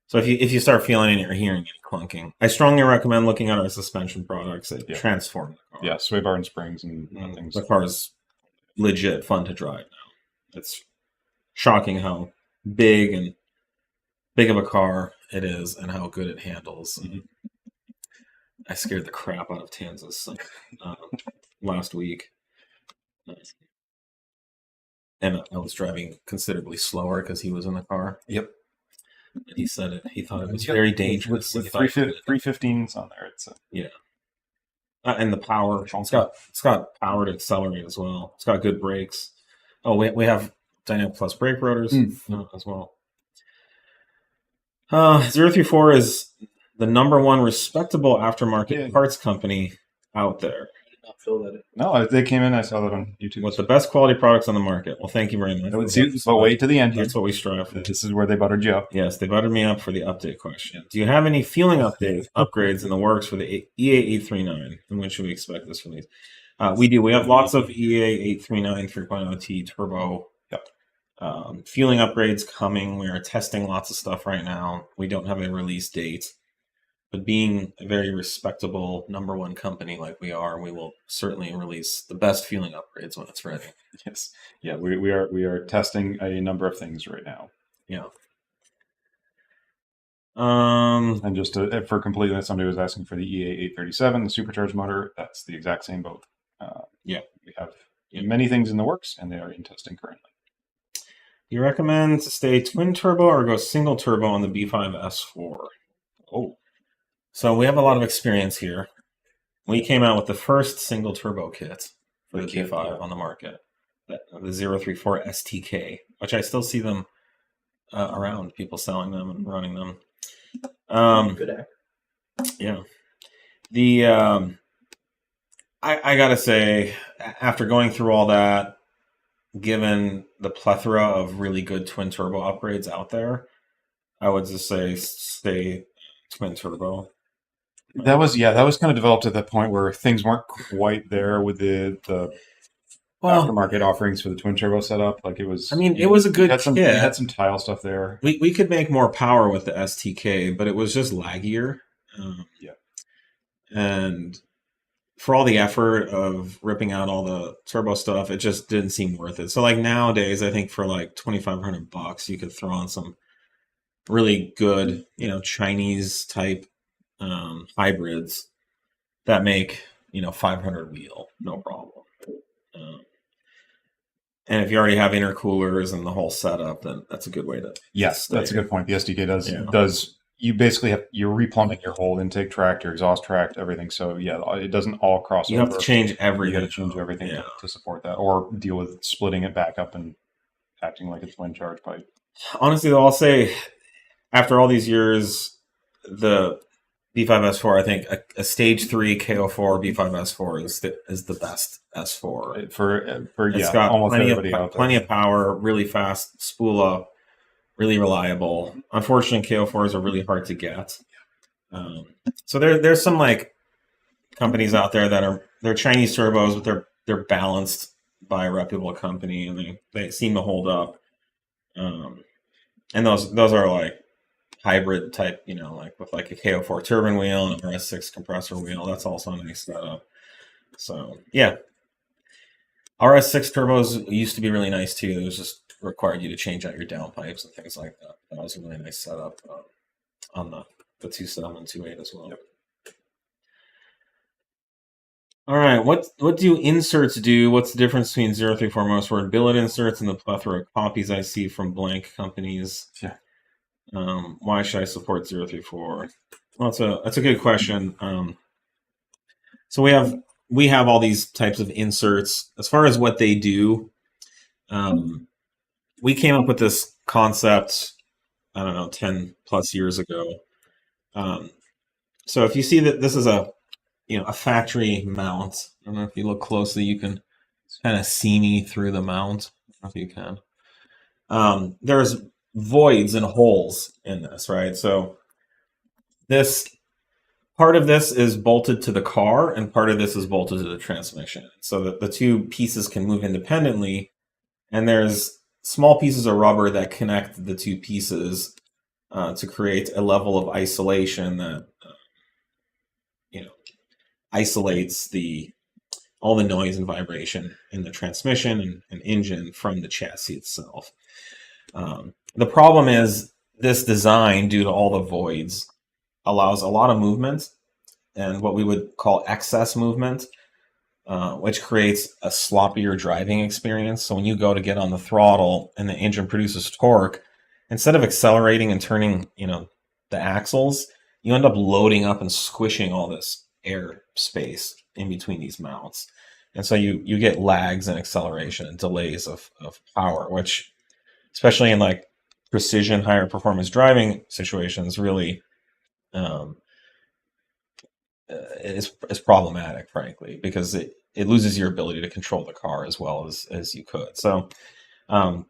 [SPEAKER 2] So if you start feeling it or hearing any clunking, I strongly recommend looking at our suspension products that transform the car.
[SPEAKER 1] Yeah, sway bar and springs and things.
[SPEAKER 2] The car is legit fun to drive now. It's shocking how big of a car it is and how good it handles. I scared the crap out of Tanzas last week. And I was driving considerably slower because he was in the car.
[SPEAKER 1] Yep.
[SPEAKER 2] And he said it. He thought it was very dangerous.
[SPEAKER 1] With 315s on there, it's
[SPEAKER 2] and the power. It's got power to accelerate as well. It's got good brakes. Oh, we have Dynamic Plus brake rotors as well. 034 is the #1 respectable aftermarket parts company out there.
[SPEAKER 3] Not feel that.
[SPEAKER 1] No, they came in. I saw that on YouTube.
[SPEAKER 2] With the best quality products on the market. Well, thank you very much.
[SPEAKER 1] But wait to the end.
[SPEAKER 2] That's what we strive for.
[SPEAKER 1] This is where they buttered you up.
[SPEAKER 2] Yes, they buttered me up for the update question. Do you have any fueling upgrades in the works for the EA839? And when should we expect this release? We do. We have lots of EA839 3.0T turbo fueling upgrades coming. We are testing lots of stuff right now. We don't have a release date. But being a very respectable #1 company like we are, we will certainly release the best fueling upgrades when it's ready.
[SPEAKER 1] Yes. Yeah, we are testing a number of things right now.
[SPEAKER 2] Yeah.
[SPEAKER 1] And just for completeness, somebody was asking for the EA837, the supercharged motor. That's the exact same boat. We have many things in the works, and they are in testing currently.
[SPEAKER 2] Do you recommend to stay twin turbo or go single turbo on the B5 S4?
[SPEAKER 1] Oh.
[SPEAKER 2] So we have a lot of experience here. We came out with the first single turbo kit for the B5 on the market, the 034 STK, which I still see them around, people selling them and running them.
[SPEAKER 3] Good act.
[SPEAKER 2] Yeah. The I gotta say, after going through all that, given the plethora of really good twin turbo upgrades out there, I would just say stay twin turbo.
[SPEAKER 1] That was kind of developed at that point where things weren't quite there with the aftermarket offerings for the twin turbo setup. Like it was.
[SPEAKER 2] I mean, it was a good
[SPEAKER 1] you
[SPEAKER 2] kit.
[SPEAKER 1] had some tile stuff there.
[SPEAKER 2] We could make more power with the STK, but it was just laggier.
[SPEAKER 1] Yeah.
[SPEAKER 2] And for all the effort of ripping out all the turbo stuff, it just didn't seem worth it. So like nowadays, I think for like $2,500, you could throw on some really good, Chinese type hybrids that make 500 wheel, no problem. And if you already have intercoolers and the whole setup, then that's a good way to.
[SPEAKER 1] Yes,
[SPEAKER 2] stay.
[SPEAKER 1] that's a good point. The SDK does. You basically you're replumbing your whole intake tract, your exhaust tract, everything. So yeah, it doesn't all cross
[SPEAKER 2] You
[SPEAKER 1] over.
[SPEAKER 2] have to change everything.
[SPEAKER 1] You got to change everything to support that, or deal with splitting it back up and acting like it's wind charge pipe.
[SPEAKER 2] Honestly, though, I'll say after all these years, the B5S4, I think a stage 3 KO4 B5S4 is the best S4
[SPEAKER 1] for
[SPEAKER 2] it's got
[SPEAKER 1] almost everybody out there.
[SPEAKER 2] Plenty of power, really fast spool up, really reliable. Unfortunately, KO4s are really hard to get. So there's some like companies out there that they're Chinese turbos, but they're balanced by a reputable company and they seem to hold up. And those are like hybrid type, like with like a KO4 turbine wheel and an RS6 compressor wheel. That's also a nice setup. So yeah, RS6 turbos used to be really nice too. It was just required you to change out your downpipes and things like that. That was a really nice setup on the 2.7 and 2.8 as well. Yep. All right, what do inserts do? What's the difference between 034 most word billet inserts and the plethora of copies I see from blank companies?
[SPEAKER 1] Yeah.
[SPEAKER 2] Why should I support 034? Well, that's a good question. So we have all these types of inserts. As far as what they do, we came up with this concept, I don't know, 10 plus years ago. So if you see that this is a factory mount, I don't know if you look closely, you can kind of see me through the mount. I don't know if you can. There's voids and holes in this, right? So this part of this is bolted to the car and part of this is bolted to the transmission, so that the two pieces can move independently. And there's small pieces of rubber that connect the two pieces to create a level of isolation that isolates all the noise and vibration in the transmission and engine from the chassis itself. The problem is this design, due to all the voids, allows a lot of movement and what we would call excess movement, which creates a sloppier driving experience. So when you go to get on the throttle and the engine produces torque, instead of accelerating and turning, the axles, you end up loading up and squishing all this air space in between these mounts. And so you get lags and acceleration and delays of power, which, especially in like precision, higher performance driving situations, really is problematic, frankly, because it loses your ability to control the car as well as you could. So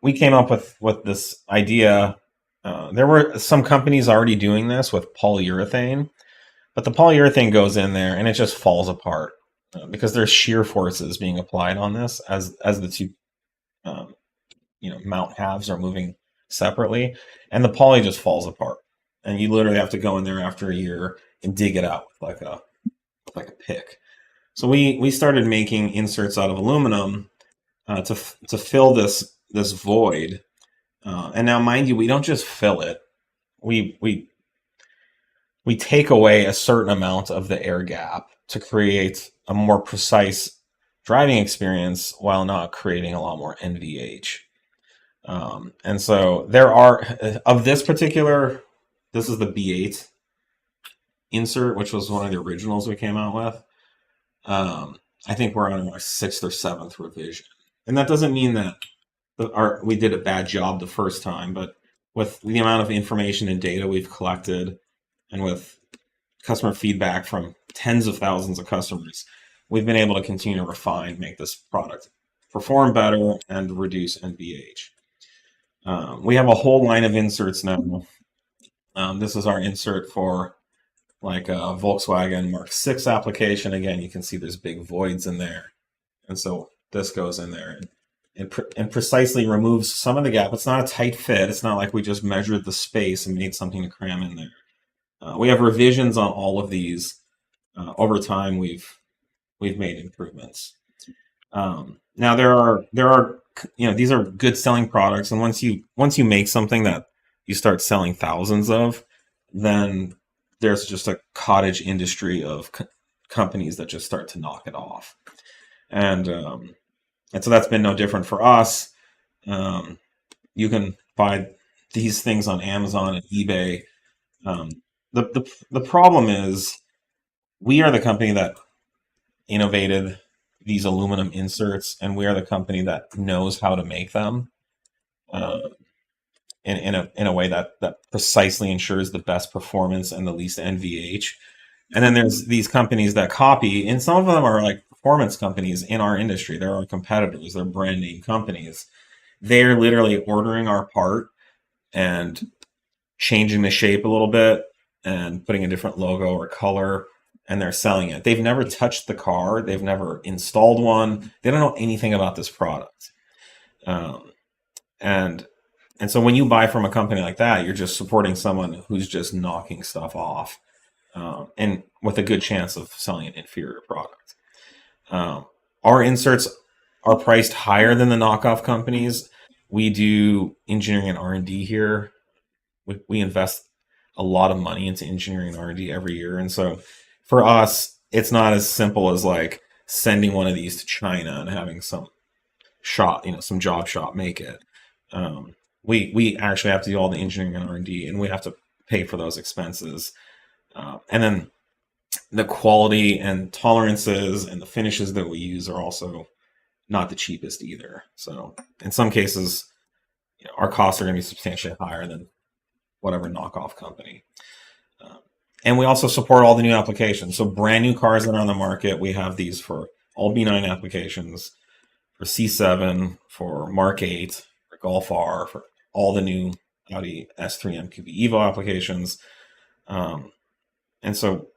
[SPEAKER 2] we came up with this idea. There were some companies already doing this with polyurethane, but the polyurethane goes in there and it just falls apart because there's shear forces being applied on this as the two mount halves are moving separately, and the poly just falls apart, and you literally have to go in there after a year and dig it out with like a pick. So we started making inserts out of aluminum to fill this void, and now mind you, we don't just fill it. We take away a certain amount of the air gap to create a more precise driving experience while not creating a lot more NVH. And so there are, of this particular, this is the B8 insert, which was one of the originals we came out with. I think we're on our 6th or 7th revision. And that doesn't mean that we did a bad job the first time, but with the amount of information and data we've collected, and with customer feedback from tens of thousands of customers, we've been able to continue to refine, make this product perform better and reduce NVH. We have a whole line of inserts now. This is our insert for like a Volkswagen Mark 6 application. Again, you can see there's big voids in there. And so this goes in there and precisely removes some of the gap. It's not a tight fit. It's not like we just measured the space and made something to cram in there. We have revisions on all of these. Over time, we've made improvements. Now there are these are good selling products, and once you make something that you start selling thousands of, then there's just a cottage industry of companies that just start to knock it off, and so that's been no different for us. You can buy these things on Amazon and eBay. The problem is we are the company that innovated these aluminum inserts, and we are the company that knows how to make them in a way that precisely ensures the best performance and the least NVH. And then there's these companies that copy, and some of them are like performance companies in our industry. They're our competitors. They're brand name companies. They're literally ordering our part and changing the shape a little bit and putting a different logo or color, and they're selling it. They've never touched the car. They've never installed one. They don't know anything about this product. And so when you buy from a company like that, you're just supporting someone who's just knocking stuff off, and with a good chance of selling an inferior product. Our inserts are priced higher than the knockoff companies. We do engineering and R&D here. We invest a lot of money into engineering and R&D every year. And so for us, it's not as simple as like sending one of these to China and having some job shop make it. We actually have to do all the engineering and R&D, and we have to pay for those expenses. And then the quality and tolerances and the finishes that we use are also not the cheapest either. So in some cases, our costs are going to be substantially higher than whatever knockoff company. And we also support all the new applications. So brand new cars that are on the market, we have these for all B9 applications, for C7, for Mark 8, for Golf R, for all the new Audi S3 MQB Evo applications. And so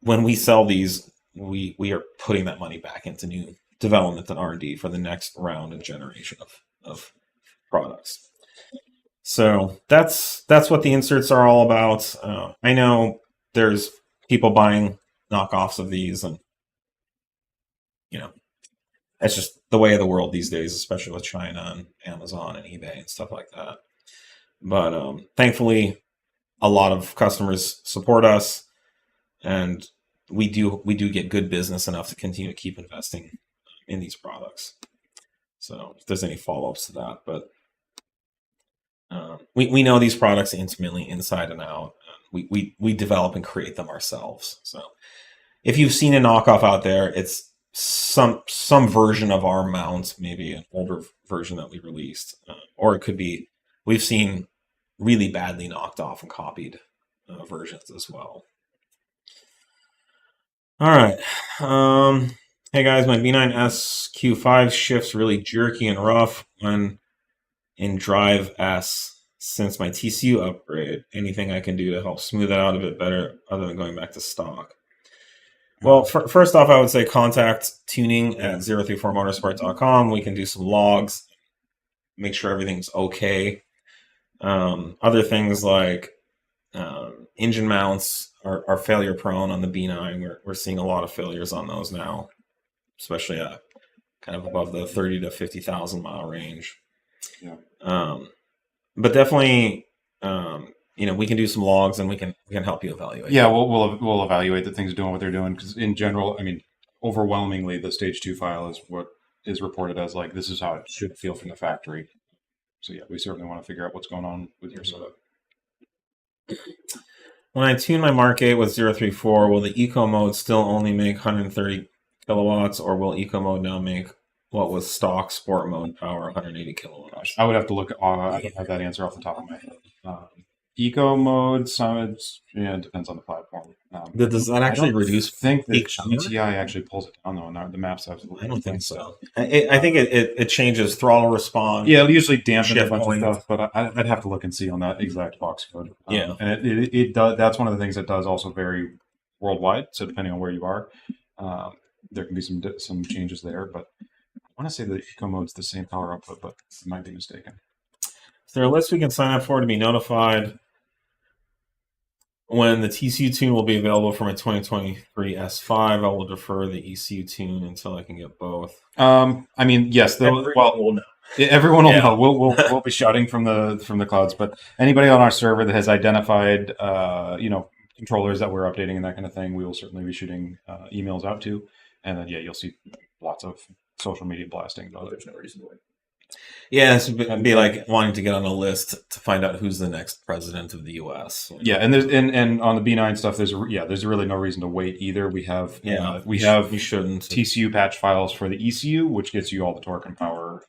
[SPEAKER 2] when we sell these, we are putting that money back into new development and R&D for the next round and generation of products. So that's what the inserts are all about. I know there's people buying knockoffs of these, and it's just the way of the world these days, especially with China and Amazon and eBay and stuff like that. But thankfully, a lot of customers support us, and we do get good business enough to continue to keep investing in these products. So if there's any follow-ups to that, but we know these products intimately inside and out. We develop and create them ourselves. So if you've seen a knockoff out there, it's some version of our mount, maybe an older version that we released, or it could be we've seen really badly knocked off and copied versions as well. All right. Hey guys, my B9 SQ5 shifts really jerky and rough when in Drive S. Since my TCU upgrade, anything I can do to help smooth it out a bit better other than going back to stock? Well, first off, I would say contact tuning at 034motorsport.com. We can do some logs, make sure everything's okay. Other things like engine mounts are failure prone on the B9. We're seeing a lot of failures on those now, especially kind of above the 30 to 50,000 mile range. Yeah. But definitely, we can do some logs and we can help you evaluate.
[SPEAKER 1] Yeah, we'll evaluate that things are doing what they're doing, because in general, I mean, overwhelmingly, the stage 2 file is what is reported as like this is how it should feel from the factory. So yeah, we certainly want to figure out what's going on with your setup.
[SPEAKER 2] When I tune my Mark 8 with 034, will the eco mode still only make 130 kilowatts, or will eco mode now make what was stock sport mode power 180 kilowatts.
[SPEAKER 1] I would have to look. I don't have that answer off the top of my head. Eco mode, it depends on the platform.
[SPEAKER 2] Does that actually reduce?
[SPEAKER 1] I think the
[SPEAKER 2] peak power?
[SPEAKER 1] GTI actually pulls it down though. And the maps absolutely.
[SPEAKER 2] I don't think so. I think it changes throttle response.
[SPEAKER 1] Yeah, it'll usually dampen a
[SPEAKER 2] Shift
[SPEAKER 1] bunch
[SPEAKER 2] point.
[SPEAKER 1] of stuff, but I'd have to look and see on that exact box code.
[SPEAKER 2] Yeah.
[SPEAKER 1] And it does. That's one of the things that does also vary worldwide. So depending on where you are, there can be some changes there. But I want to say the eco mode's the same power output, but I might be mistaken.
[SPEAKER 2] Is there a list we can sign up for to be notified when the TCU tune will be available for my 2023 S5? I will defer the ECU tune until I can get both.
[SPEAKER 1] I mean, yes.
[SPEAKER 3] Everyone will know.
[SPEAKER 1] Everyone will know. We'll be shouting from the clouds. But anybody on our server that has identified, controllers that we're updating and that kind of thing, we will certainly be shooting emails out to. And then you'll see lots of social media blasting about it.
[SPEAKER 3] There's no reason to wait.
[SPEAKER 2] Yeah, it'd be like wanting to get on a list to find out who's the next president of the U.S.
[SPEAKER 1] Yeah, and there's and on the B9 stuff, there's really no reason to wait either. We have
[SPEAKER 2] you shouldn't
[SPEAKER 1] TCU patch files for the ECU, which gets you all the torque and power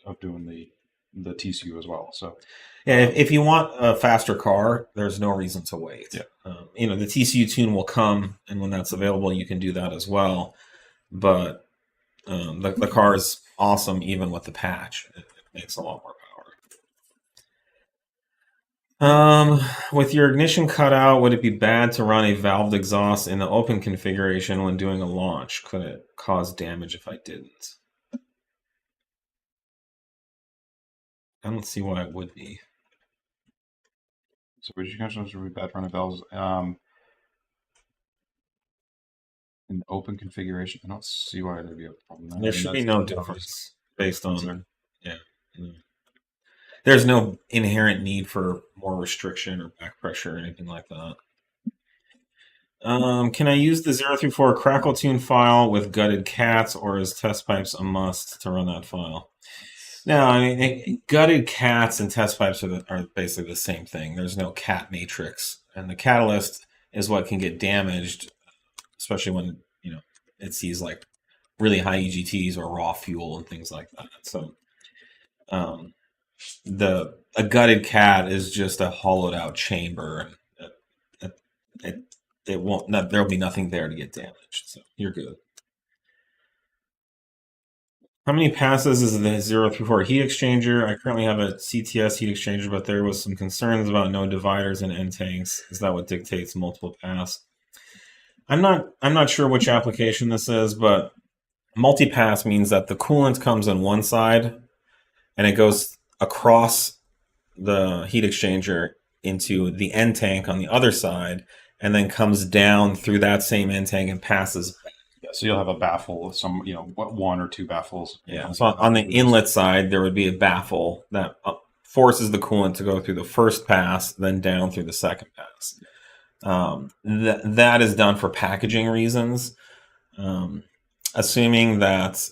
[SPEAKER 1] of doing the TCU as well. So
[SPEAKER 2] yeah, if you want a faster car, there's no reason to wait.
[SPEAKER 1] Yeah.
[SPEAKER 2] The TCU tune will come, and when that's available, you can do that as well. But the car is awesome even with the patch. It makes a lot more power. With your ignition cut out, would it be bad to run a valved exhaust in the open configuration when doing a launch? Could it cause damage if I didn't? I don't see why it would be.
[SPEAKER 1] would you consider it would be bad running valves? In open configuration, I don't see why there'd be a problem.
[SPEAKER 2] There should be no difference based on There's no inherent need for more restriction or back pressure or anything like that. Can I use the 034 crackle tune file with gutted cats, or is test pipes a must to run that file? No, I mean, gutted cats and test pipes are basically the same thing. There's no cat matrix, and the catalyst is what can get damaged, especially when it sees like really high EGTs or raw fuel and things like that. So, a gutted cat is just a hollowed out chamber. It won't. There'll be nothing there to get damaged. So you're good. How many passes is the 034 heat exchanger? I currently have a CTS heat exchanger, but there was some concerns about no dividers and end tanks. Is that what dictates multiple pass? I'm not sure which application this is, but multi-pass means that the coolant comes on one side and it goes across the heat exchanger into the end tank on the other side, and then comes down through that same end tank and passes back.
[SPEAKER 1] Yeah, so you'll have a baffle with some, one or two baffles.
[SPEAKER 2] Yeah. So on the inlet side, there would be a baffle that forces the coolant to go through the first pass, then down through the second pass. That is done for packaging reasons. Assuming that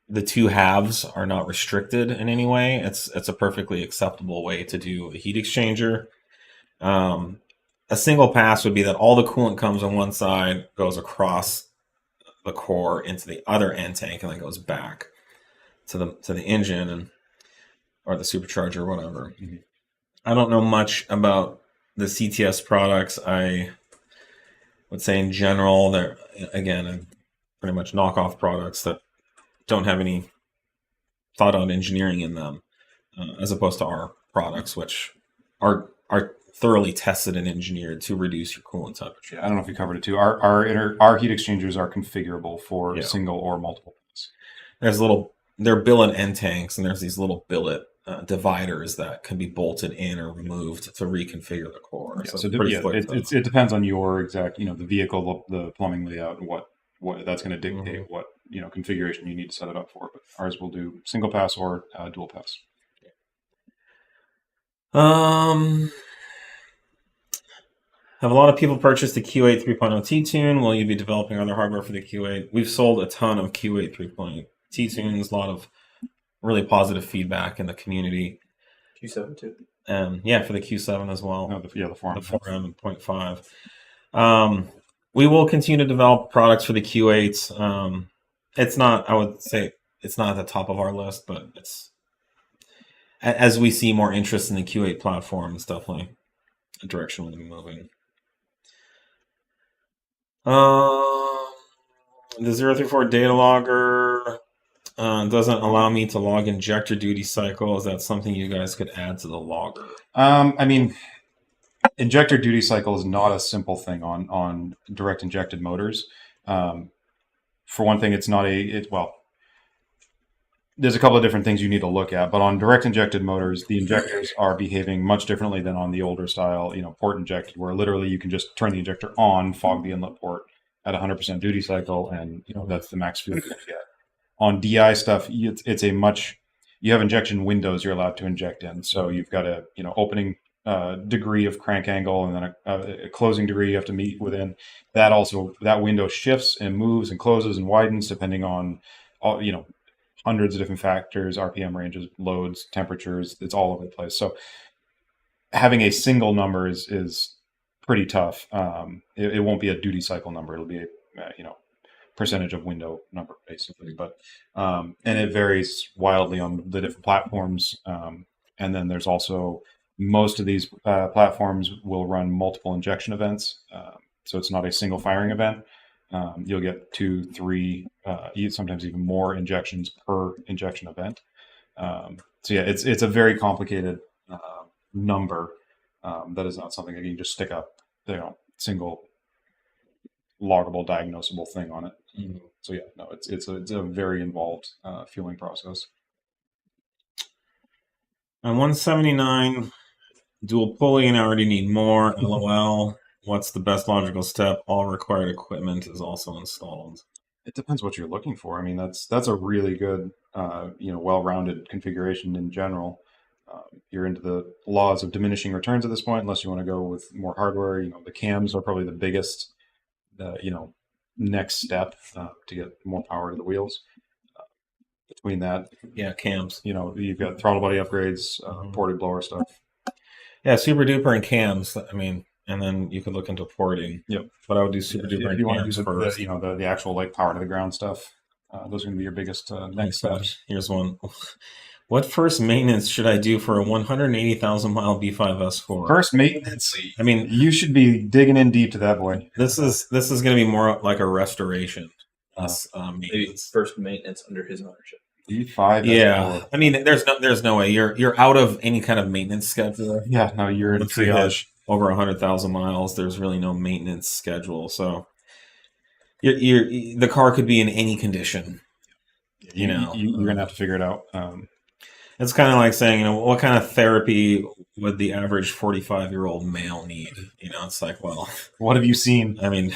[SPEAKER 2] the two halves are not restricted in any way, it's a perfectly acceptable way to do a heat exchanger. A single pass would be that all the coolant comes on one side, goes across the core into the other end tank, and then goes back to the engine or the supercharger or whatever. Mm-hmm. I don't know much about the CTS products. I would say in general, they're again pretty much knockoff products that don't have any thought out engineering in them, as opposed to our products, which are thoroughly tested and engineered to reduce your coolant temperature.
[SPEAKER 1] Yeah, I don't know if you covered it too. Our heat exchangers are configurable for single or multiple.
[SPEAKER 2] They're billet end tanks, and there's these little billet dividers that can be bolted in or removed to reconfigure the core.
[SPEAKER 1] Yeah, it depends on your exact, the vehicle, the plumbing layout, and what that's going to dictate what configuration you need to set it up for. But ours will do single pass or dual pass.
[SPEAKER 2] Have a lot of people purchased the Q8 3.0 T-Tune? Will you be developing other hardware for the Q8? We've sold a ton of Q8 3.0 T-Tunes, a lot of really positive feedback in the community.
[SPEAKER 3] Q7 too?
[SPEAKER 2] For the Q7 as well.
[SPEAKER 1] No, the 4M.
[SPEAKER 2] The 4M and 0.5. We will continue to develop products for the Q8s. it's not. I would say it's not at the top of our list, but it's as we see more interest in the Q8 platform, it's definitely a direction we'll be moving. The 034 data logger doesn't allow me to log injector duty cycle. Is that something you guys could add to the logger?
[SPEAKER 1] I mean, injector duty cycle is not a simple thing on direct injected motors. For one thing, it's not well, there's a couple of different things you need to look at, but on direct injected motors, the injectors are behaving much differently than on the older style, port injected, where literally you can just turn the injector on, fog the inlet port at 100% duty cycle, and that's the max fuel you get. On DI stuff, it's a much, you have injection windows you're allowed to inject in, so you've got a opening degree of crank angle, and then a closing degree you have to meet within. That window shifts and moves and closes and widens depending on all hundreds of different factors, RPM ranges, loads, temperatures. It's all over the place. So having a single number is pretty tough. It won't be a duty cycle number. It'll be a percentage of window number basically. But and it varies wildly on the different platforms. And then there's also most of these platforms will run multiple injection events. So it's not a single firing event. You'll get 2, 3, sometimes even more injections per injection event. So yeah, it's a very complicated number. That is not something that you can just stick up, single loggable, diagnosable thing on it. Mm-hmm. So yeah, no, it's a very involved fueling process.
[SPEAKER 2] On 179, dual pulley, and I already need more. LOL. What's the best logical step? All required equipment is also installed.
[SPEAKER 1] It depends what you're looking for. I mean, that's a really good, well-rounded configuration in general. You're into the laws of diminishing returns at this point, unless you want to go with more hardware. The cams are probably the biggest, next step to get more power to the wheels. Between that,
[SPEAKER 2] cams.
[SPEAKER 1] You've got throttle body upgrades, ported blower stuff.
[SPEAKER 2] Yeah, super duper and cams. I mean. And then you could look into porting.
[SPEAKER 1] Yep.
[SPEAKER 2] But I would do super duper.
[SPEAKER 1] If you want to use the actual power to the ground stuff, those are going to be your biggest next steps.
[SPEAKER 2] Here's one. What first maintenance should I do for a 180,000 mile B5 S4?
[SPEAKER 1] First maintenance.
[SPEAKER 2] I mean,
[SPEAKER 1] you should be digging in deep to that boy.
[SPEAKER 2] This is going to be more like a restoration.
[SPEAKER 3] Maybe first maintenance under his ownership.
[SPEAKER 1] B5.
[SPEAKER 2] Yeah, I mean, there's no way you're out of any kind of maintenance schedule.
[SPEAKER 1] Yeah, no, you're in triage.
[SPEAKER 2] Over 100,000 miles, there's really no maintenance schedule. So the car could be in any condition. You're going
[SPEAKER 1] to have to figure it out.
[SPEAKER 2] It's kind of like saying, what kind of therapy would the average 45-year-old male need? It's like, well,
[SPEAKER 1] what have you seen?
[SPEAKER 2] I mean,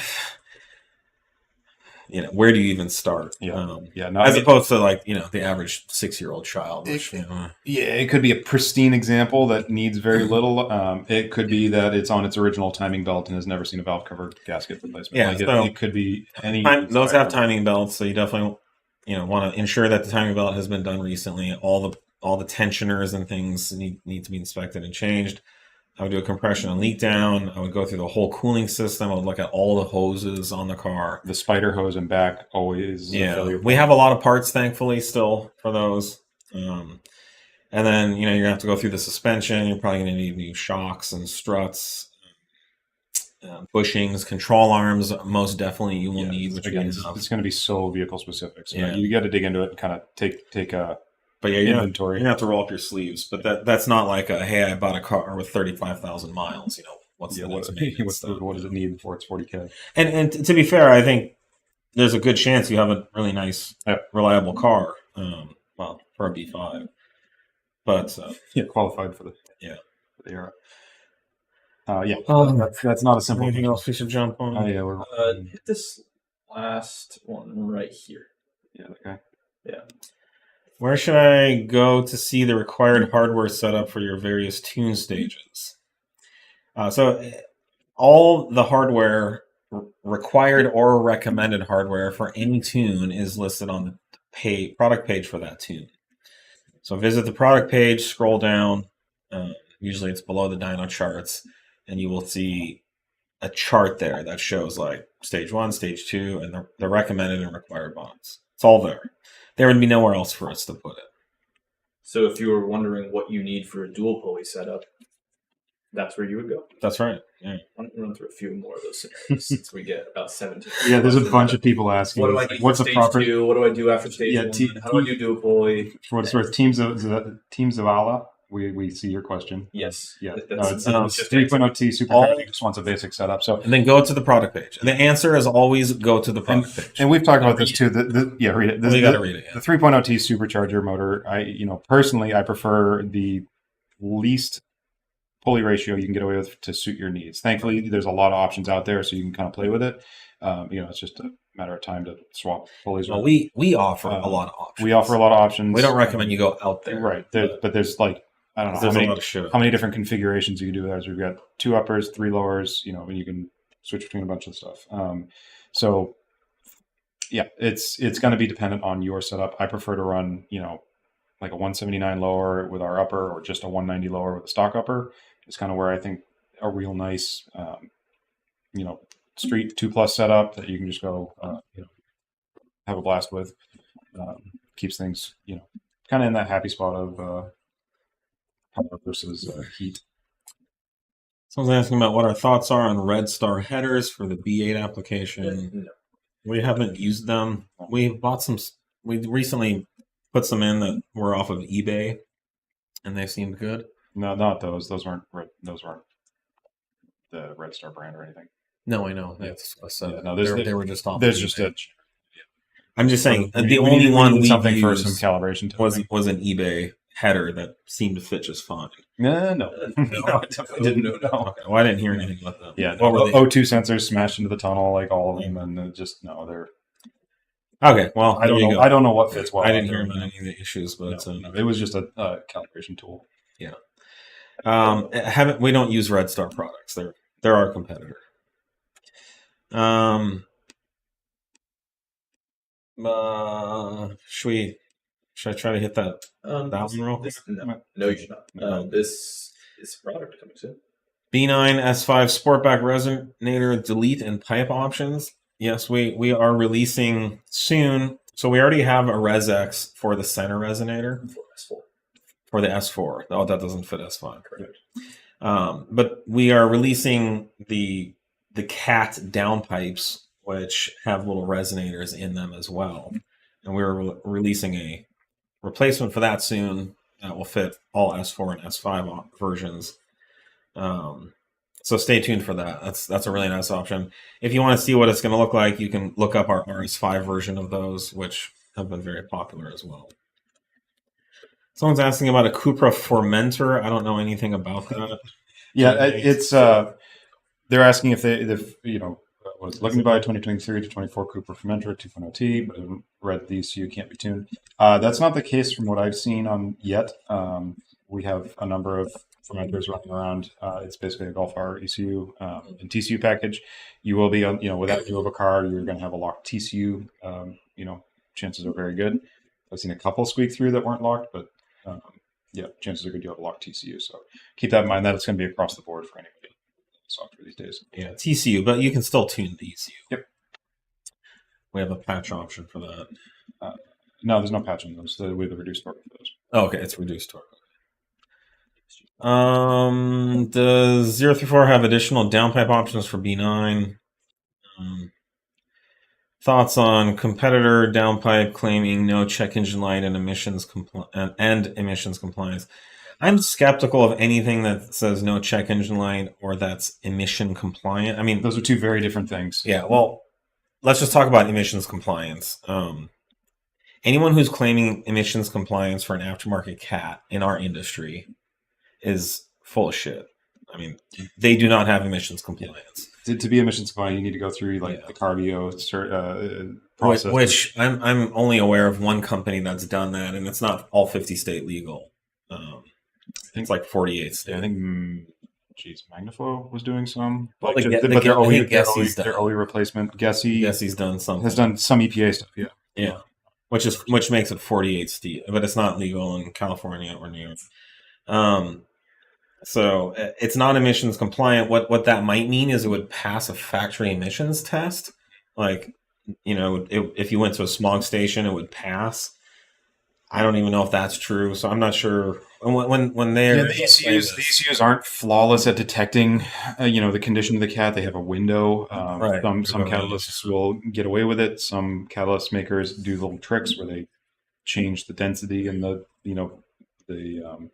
[SPEAKER 2] where do you even start?
[SPEAKER 1] As
[SPEAKER 2] opposed to the average 6-year-old child.
[SPEAKER 1] It could be a pristine example that needs very little. It could be that it's on its original timing belt and has never seen a valve cover gasket replacement. It could be any.
[SPEAKER 2] Those have timing belts, so you definitely want to ensure that the timing belt has been done recently. All the tensioners and things need to be inspected and changed. I would do a compression and leak down. I would go through the whole cooling system. I would look at all the hoses on the car.
[SPEAKER 1] The spider hose and back always.
[SPEAKER 2] Yeah, we have a lot of parts, thankfully, still for those. And then, you're going to have to go through the suspension. You're probably going to need new shocks and struts, bushings, control arms. Most definitely you will need. Which
[SPEAKER 1] again, it's going to be so vehicle specific. So you got to dig into it and kind of take a...
[SPEAKER 2] But inventory. You have to roll up your sleeves. But that's not like hey, I bought a car with 35,000 miles. What's the next maintenance stuff?
[SPEAKER 1] What does it need before it's 40K?
[SPEAKER 2] And to be fair, I think there's a good chance you have a really nice, reliable car. For a B5. But
[SPEAKER 1] qualified for the era. That's not a simple.
[SPEAKER 2] Anything else we should jump on?
[SPEAKER 3] Hit this last one right here.
[SPEAKER 1] Yeah. Okay.
[SPEAKER 3] Yeah.
[SPEAKER 2] Where should I go to see the required hardware setup for your various tune stages? So all the hardware, required or recommended hardware for any tune is listed on the product page for that tune. So visit the product page, scroll down. Usually it's below the dyno charts, and you will see a chart there that shows stage 1, stage 2, and the recommended and required mods. It's all there. There would be nowhere else for us to put it.
[SPEAKER 3] So if you were wondering what you need for a dual pulley setup, that's where you would go.
[SPEAKER 2] That's right. Yeah.
[SPEAKER 3] I'm going to run through a few more of those scenarios since we get about 17.
[SPEAKER 1] Yeah, there's a bunch of people asking.
[SPEAKER 3] What do I do
[SPEAKER 1] what's
[SPEAKER 3] for
[SPEAKER 1] a
[SPEAKER 3] stage
[SPEAKER 1] proper
[SPEAKER 3] 2? What do I do after stage
[SPEAKER 1] Yeah,
[SPEAKER 3] 1? How do I do dual pulley?
[SPEAKER 1] for what it's worth? Teams of Allah. We see your question.
[SPEAKER 3] Yes.
[SPEAKER 1] Yeah.
[SPEAKER 3] That's
[SPEAKER 1] It's 3.0T Supercharger just wants a basic setup. So
[SPEAKER 2] And then go to the product page. The answer is always go to the product page.
[SPEAKER 1] and we've talked about this too. Yeah, read it.
[SPEAKER 2] You got to read it. Yeah.
[SPEAKER 1] The 3.0T supercharger motor. Personally, I prefer the least pulley ratio you can get away with to suit your needs. Thankfully, there's a lot of options out there, so you can kind of play with it. It's just a matter of time to swap pulleys.
[SPEAKER 2] Well, we offer a lot of options.
[SPEAKER 1] We offer a lot of options.
[SPEAKER 2] We don't recommend you go out there.
[SPEAKER 1] Right, but there's like I don't know
[SPEAKER 2] There's a lot of shit.
[SPEAKER 1] how many different configurations you can do. We've got 2 uppers, 3 lowers. And you can switch between a bunch of stuff. So yeah, it's going to be dependent on your setup. I prefer to run like a 179 lower with our upper, or just a 190 lower with a stock upper. It's kind of where I think a real nice street 2+ setup that you can just go have a blast with. Keeps things kind of in that happy spot of power versus heat.
[SPEAKER 2] Someone's asking about what our thoughts are on Red Star headers for the B8 application.
[SPEAKER 3] No.
[SPEAKER 2] We haven't used them. We bought some. We recently put some in that were off of eBay, and they seemed good.
[SPEAKER 1] No, not those. Those weren't the Red Star brand or anything.
[SPEAKER 2] No, I know. They were just off.
[SPEAKER 1] There's
[SPEAKER 2] of
[SPEAKER 1] just
[SPEAKER 2] eBay.
[SPEAKER 1] a.
[SPEAKER 2] I'm just saying
[SPEAKER 1] We
[SPEAKER 2] the
[SPEAKER 1] need-
[SPEAKER 2] only
[SPEAKER 1] we
[SPEAKER 2] one
[SPEAKER 1] need
[SPEAKER 2] we
[SPEAKER 1] something for
[SPEAKER 2] used
[SPEAKER 1] some calibration testing.
[SPEAKER 2] was an eBay header that seemed to fit just fine.
[SPEAKER 1] No,
[SPEAKER 3] it
[SPEAKER 1] definitely didn't. No.
[SPEAKER 2] Okay, well, I didn't hear anything about that.
[SPEAKER 1] Yeah,
[SPEAKER 2] What were they?
[SPEAKER 1] O2 sensors smashed into the tunnel, like all of them, and they're.
[SPEAKER 2] Okay, well,
[SPEAKER 1] I don't
[SPEAKER 2] there you
[SPEAKER 1] know.
[SPEAKER 2] go.
[SPEAKER 1] I don't know what fits well.
[SPEAKER 2] I didn't hear about any of the issues, but
[SPEAKER 1] No, it was just a calibration tool.
[SPEAKER 2] we don't use Red Star products. They're our competitor. Should I try to hit that one real quick?
[SPEAKER 3] No, you should not. This is a product coming soon.
[SPEAKER 2] B9 S5 Sportback resonator delete and pipe options. Yes, we are releasing soon. So we already have a ResX for the center resonator. For the S4. Oh, that doesn't fit S5.
[SPEAKER 3] Correct.
[SPEAKER 2] But we are releasing the CAT downpipes, which have little resonators in them as well. And we're releasing a replacement for that soon that will fit all S4 and S5 versions. So stay tuned for that. That's a really nice option. If you want to see what it's going to look like, you can look up our RS5 version of those, which have been very popular as well. Someone's asking about a Cupra Formentor. I don't know anything about that.
[SPEAKER 1] Yeah, it's they're asking if was looking to buy a 2023 to 24 Cooper Formentor 2.0T, but read the ECU can't be tuned. That's not the case from what I've seen on yet. We have a number of Formentors running around. It's basically a Golf R ECU and TCU package. You will be on, without you have a car, you're going to have a locked TCU. Chances are very good. I've seen a couple squeak through that weren't locked, but chances are good you have a locked TCU. So keep that in mind. That it's going to be across the board for anybody. Software these days.
[SPEAKER 2] Yeah, TCU, but you can still tune the ECU.
[SPEAKER 1] Yep.
[SPEAKER 2] We have a patch option for that.
[SPEAKER 1] No, there's no patch on those. We have the reduced torque for those.
[SPEAKER 2] Oh, okay, it's reduced torque. Does 034 have additional downpipe options for B9? Thoughts on competitor downpipe claiming no check engine light and emissions compliance? I'm skeptical of anything that says no check engine light or that's emission compliant. I mean,
[SPEAKER 1] Those are two very different things.
[SPEAKER 2] yeah, well, let's just talk about emissions compliance. Anyone who's claiming emissions compliance for an aftermarket CAT in our industry is full of shit. I mean, they do not have emissions compliance.
[SPEAKER 1] To be emissions compliant, you need to go through the cardio process.
[SPEAKER 2] Which I'm only aware of one company that's done that, and it's not all 50 state legal. I think it's like 48 state.
[SPEAKER 1] Yeah, I think, Magniflow was doing some.
[SPEAKER 2] Well,
[SPEAKER 1] Their OE replacement,
[SPEAKER 2] Gessie's done something.
[SPEAKER 1] has done some EPA stuff. Yeah.
[SPEAKER 2] Yeah, which makes it 48 state, but it's not legal in California or New York. So it's not emissions compliant. What that might mean is it would pass a factory emissions test. Like if you went to a smog station, it would pass. I don't even know if that's true, so I'm not sure. When they're
[SPEAKER 1] the ECUs aren't flawless at detecting, the condition of the cat. They have a window.
[SPEAKER 2] Right.
[SPEAKER 1] Some catalysts will get away with it. Some catalyst makers do little tricks where they change the density and the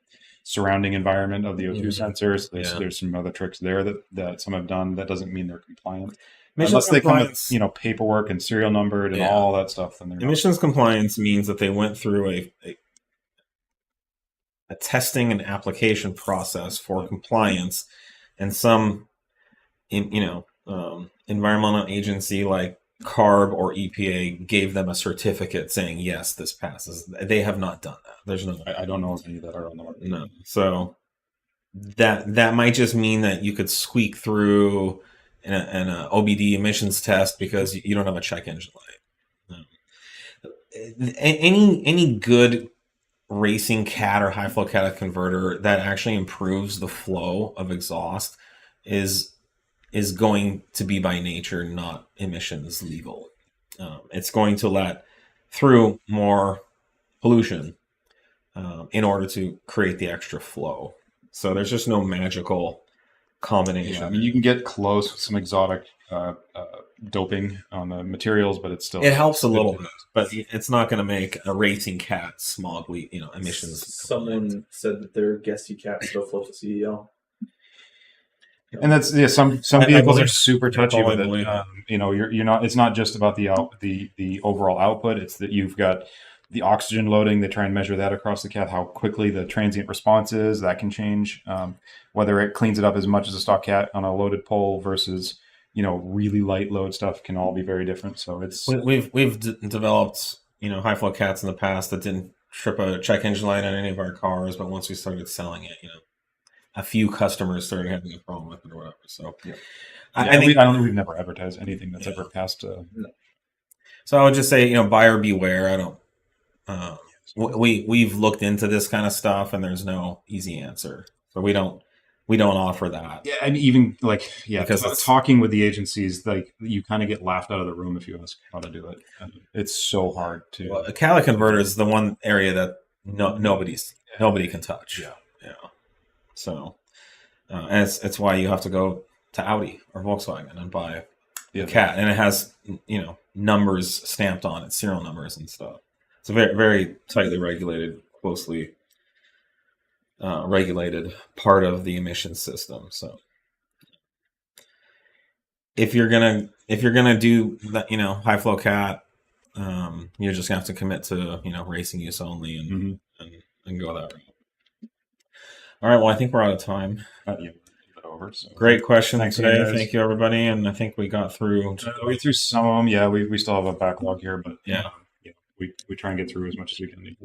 [SPEAKER 1] surrounding environment of the O2 sensors. There's some other tricks there that some have done. That doesn't mean they're compliant. Unless they come with paperwork and serial numbered and all that stuff. Then
[SPEAKER 2] emissions compliance means that they went through a testing and application process for compliance, and some environmental agency like CARB or EPA gave them a certificate saying yes, this passes. They have not done that. There's no.
[SPEAKER 1] I don't know if any that are on the market.
[SPEAKER 2] No. So that might just mean that you could squeak through an OBD emissions test because you don't have a check engine light. No. Any good racing cat or high flow catalytic converter that actually improves the flow of exhaust is going to be by nature not emissions legal. It's going to let through more pollution in order to create the extra flow. So there's just no magical combination.
[SPEAKER 1] Yeah, I mean, you can get close with some exotic doping on the materials, but it
[SPEAKER 2] helps a little bit, but it's not going to make a racing cat smog emissions.
[SPEAKER 3] Someone said that their guessy cat still floats to CEL.
[SPEAKER 1] And that's some vehicles are super touchy with it. You're not. It's not just about the overall output. It's that you've got the oxygen loading. They try and measure that across the cat, how quickly the transient response is. That can change. Whether it cleans it up as much as a stock cat on a loaded pole versus really light load stuff can all be very different. So
[SPEAKER 2] we've developed high flow cats in the past that didn't trip a check engine light on any of our cars, but once we started selling it, a few customers started having a problem with it or whatever. So
[SPEAKER 1] I think we've never advertised anything that's ever passed.
[SPEAKER 2] So I would just say buyer beware. I don't. We've looked into this kind of stuff, and there's no easy answer. So we don't offer that.
[SPEAKER 1] Yeah, and even because talking with the agencies, you kind of get laughed out of the room if you ask how to do it. It's so hard to.
[SPEAKER 2] Well, a catalytic converter is the one area that nobody can touch.
[SPEAKER 1] Yeah.
[SPEAKER 2] So, and it's why you have to go to Audi or Volkswagen and buy a cat, and it has numbers stamped on it, serial numbers and stuff. It's a very, very tightly regulated, closely regulated part of the emissions system. So if you're gonna do that, high flow cat, you're just gonna have to commit to racing use only and go that route. All right. Well, I think we're out of time.
[SPEAKER 1] Over. So.
[SPEAKER 2] Great question today. Thank you, everybody. And I think we got through.
[SPEAKER 1] We through some of them. Yeah, we still have a backlog here, but we try and get through as much as we can.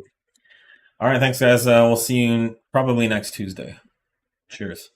[SPEAKER 2] All right. Thanks, guys. We'll see you probably next Tuesday. Cheers.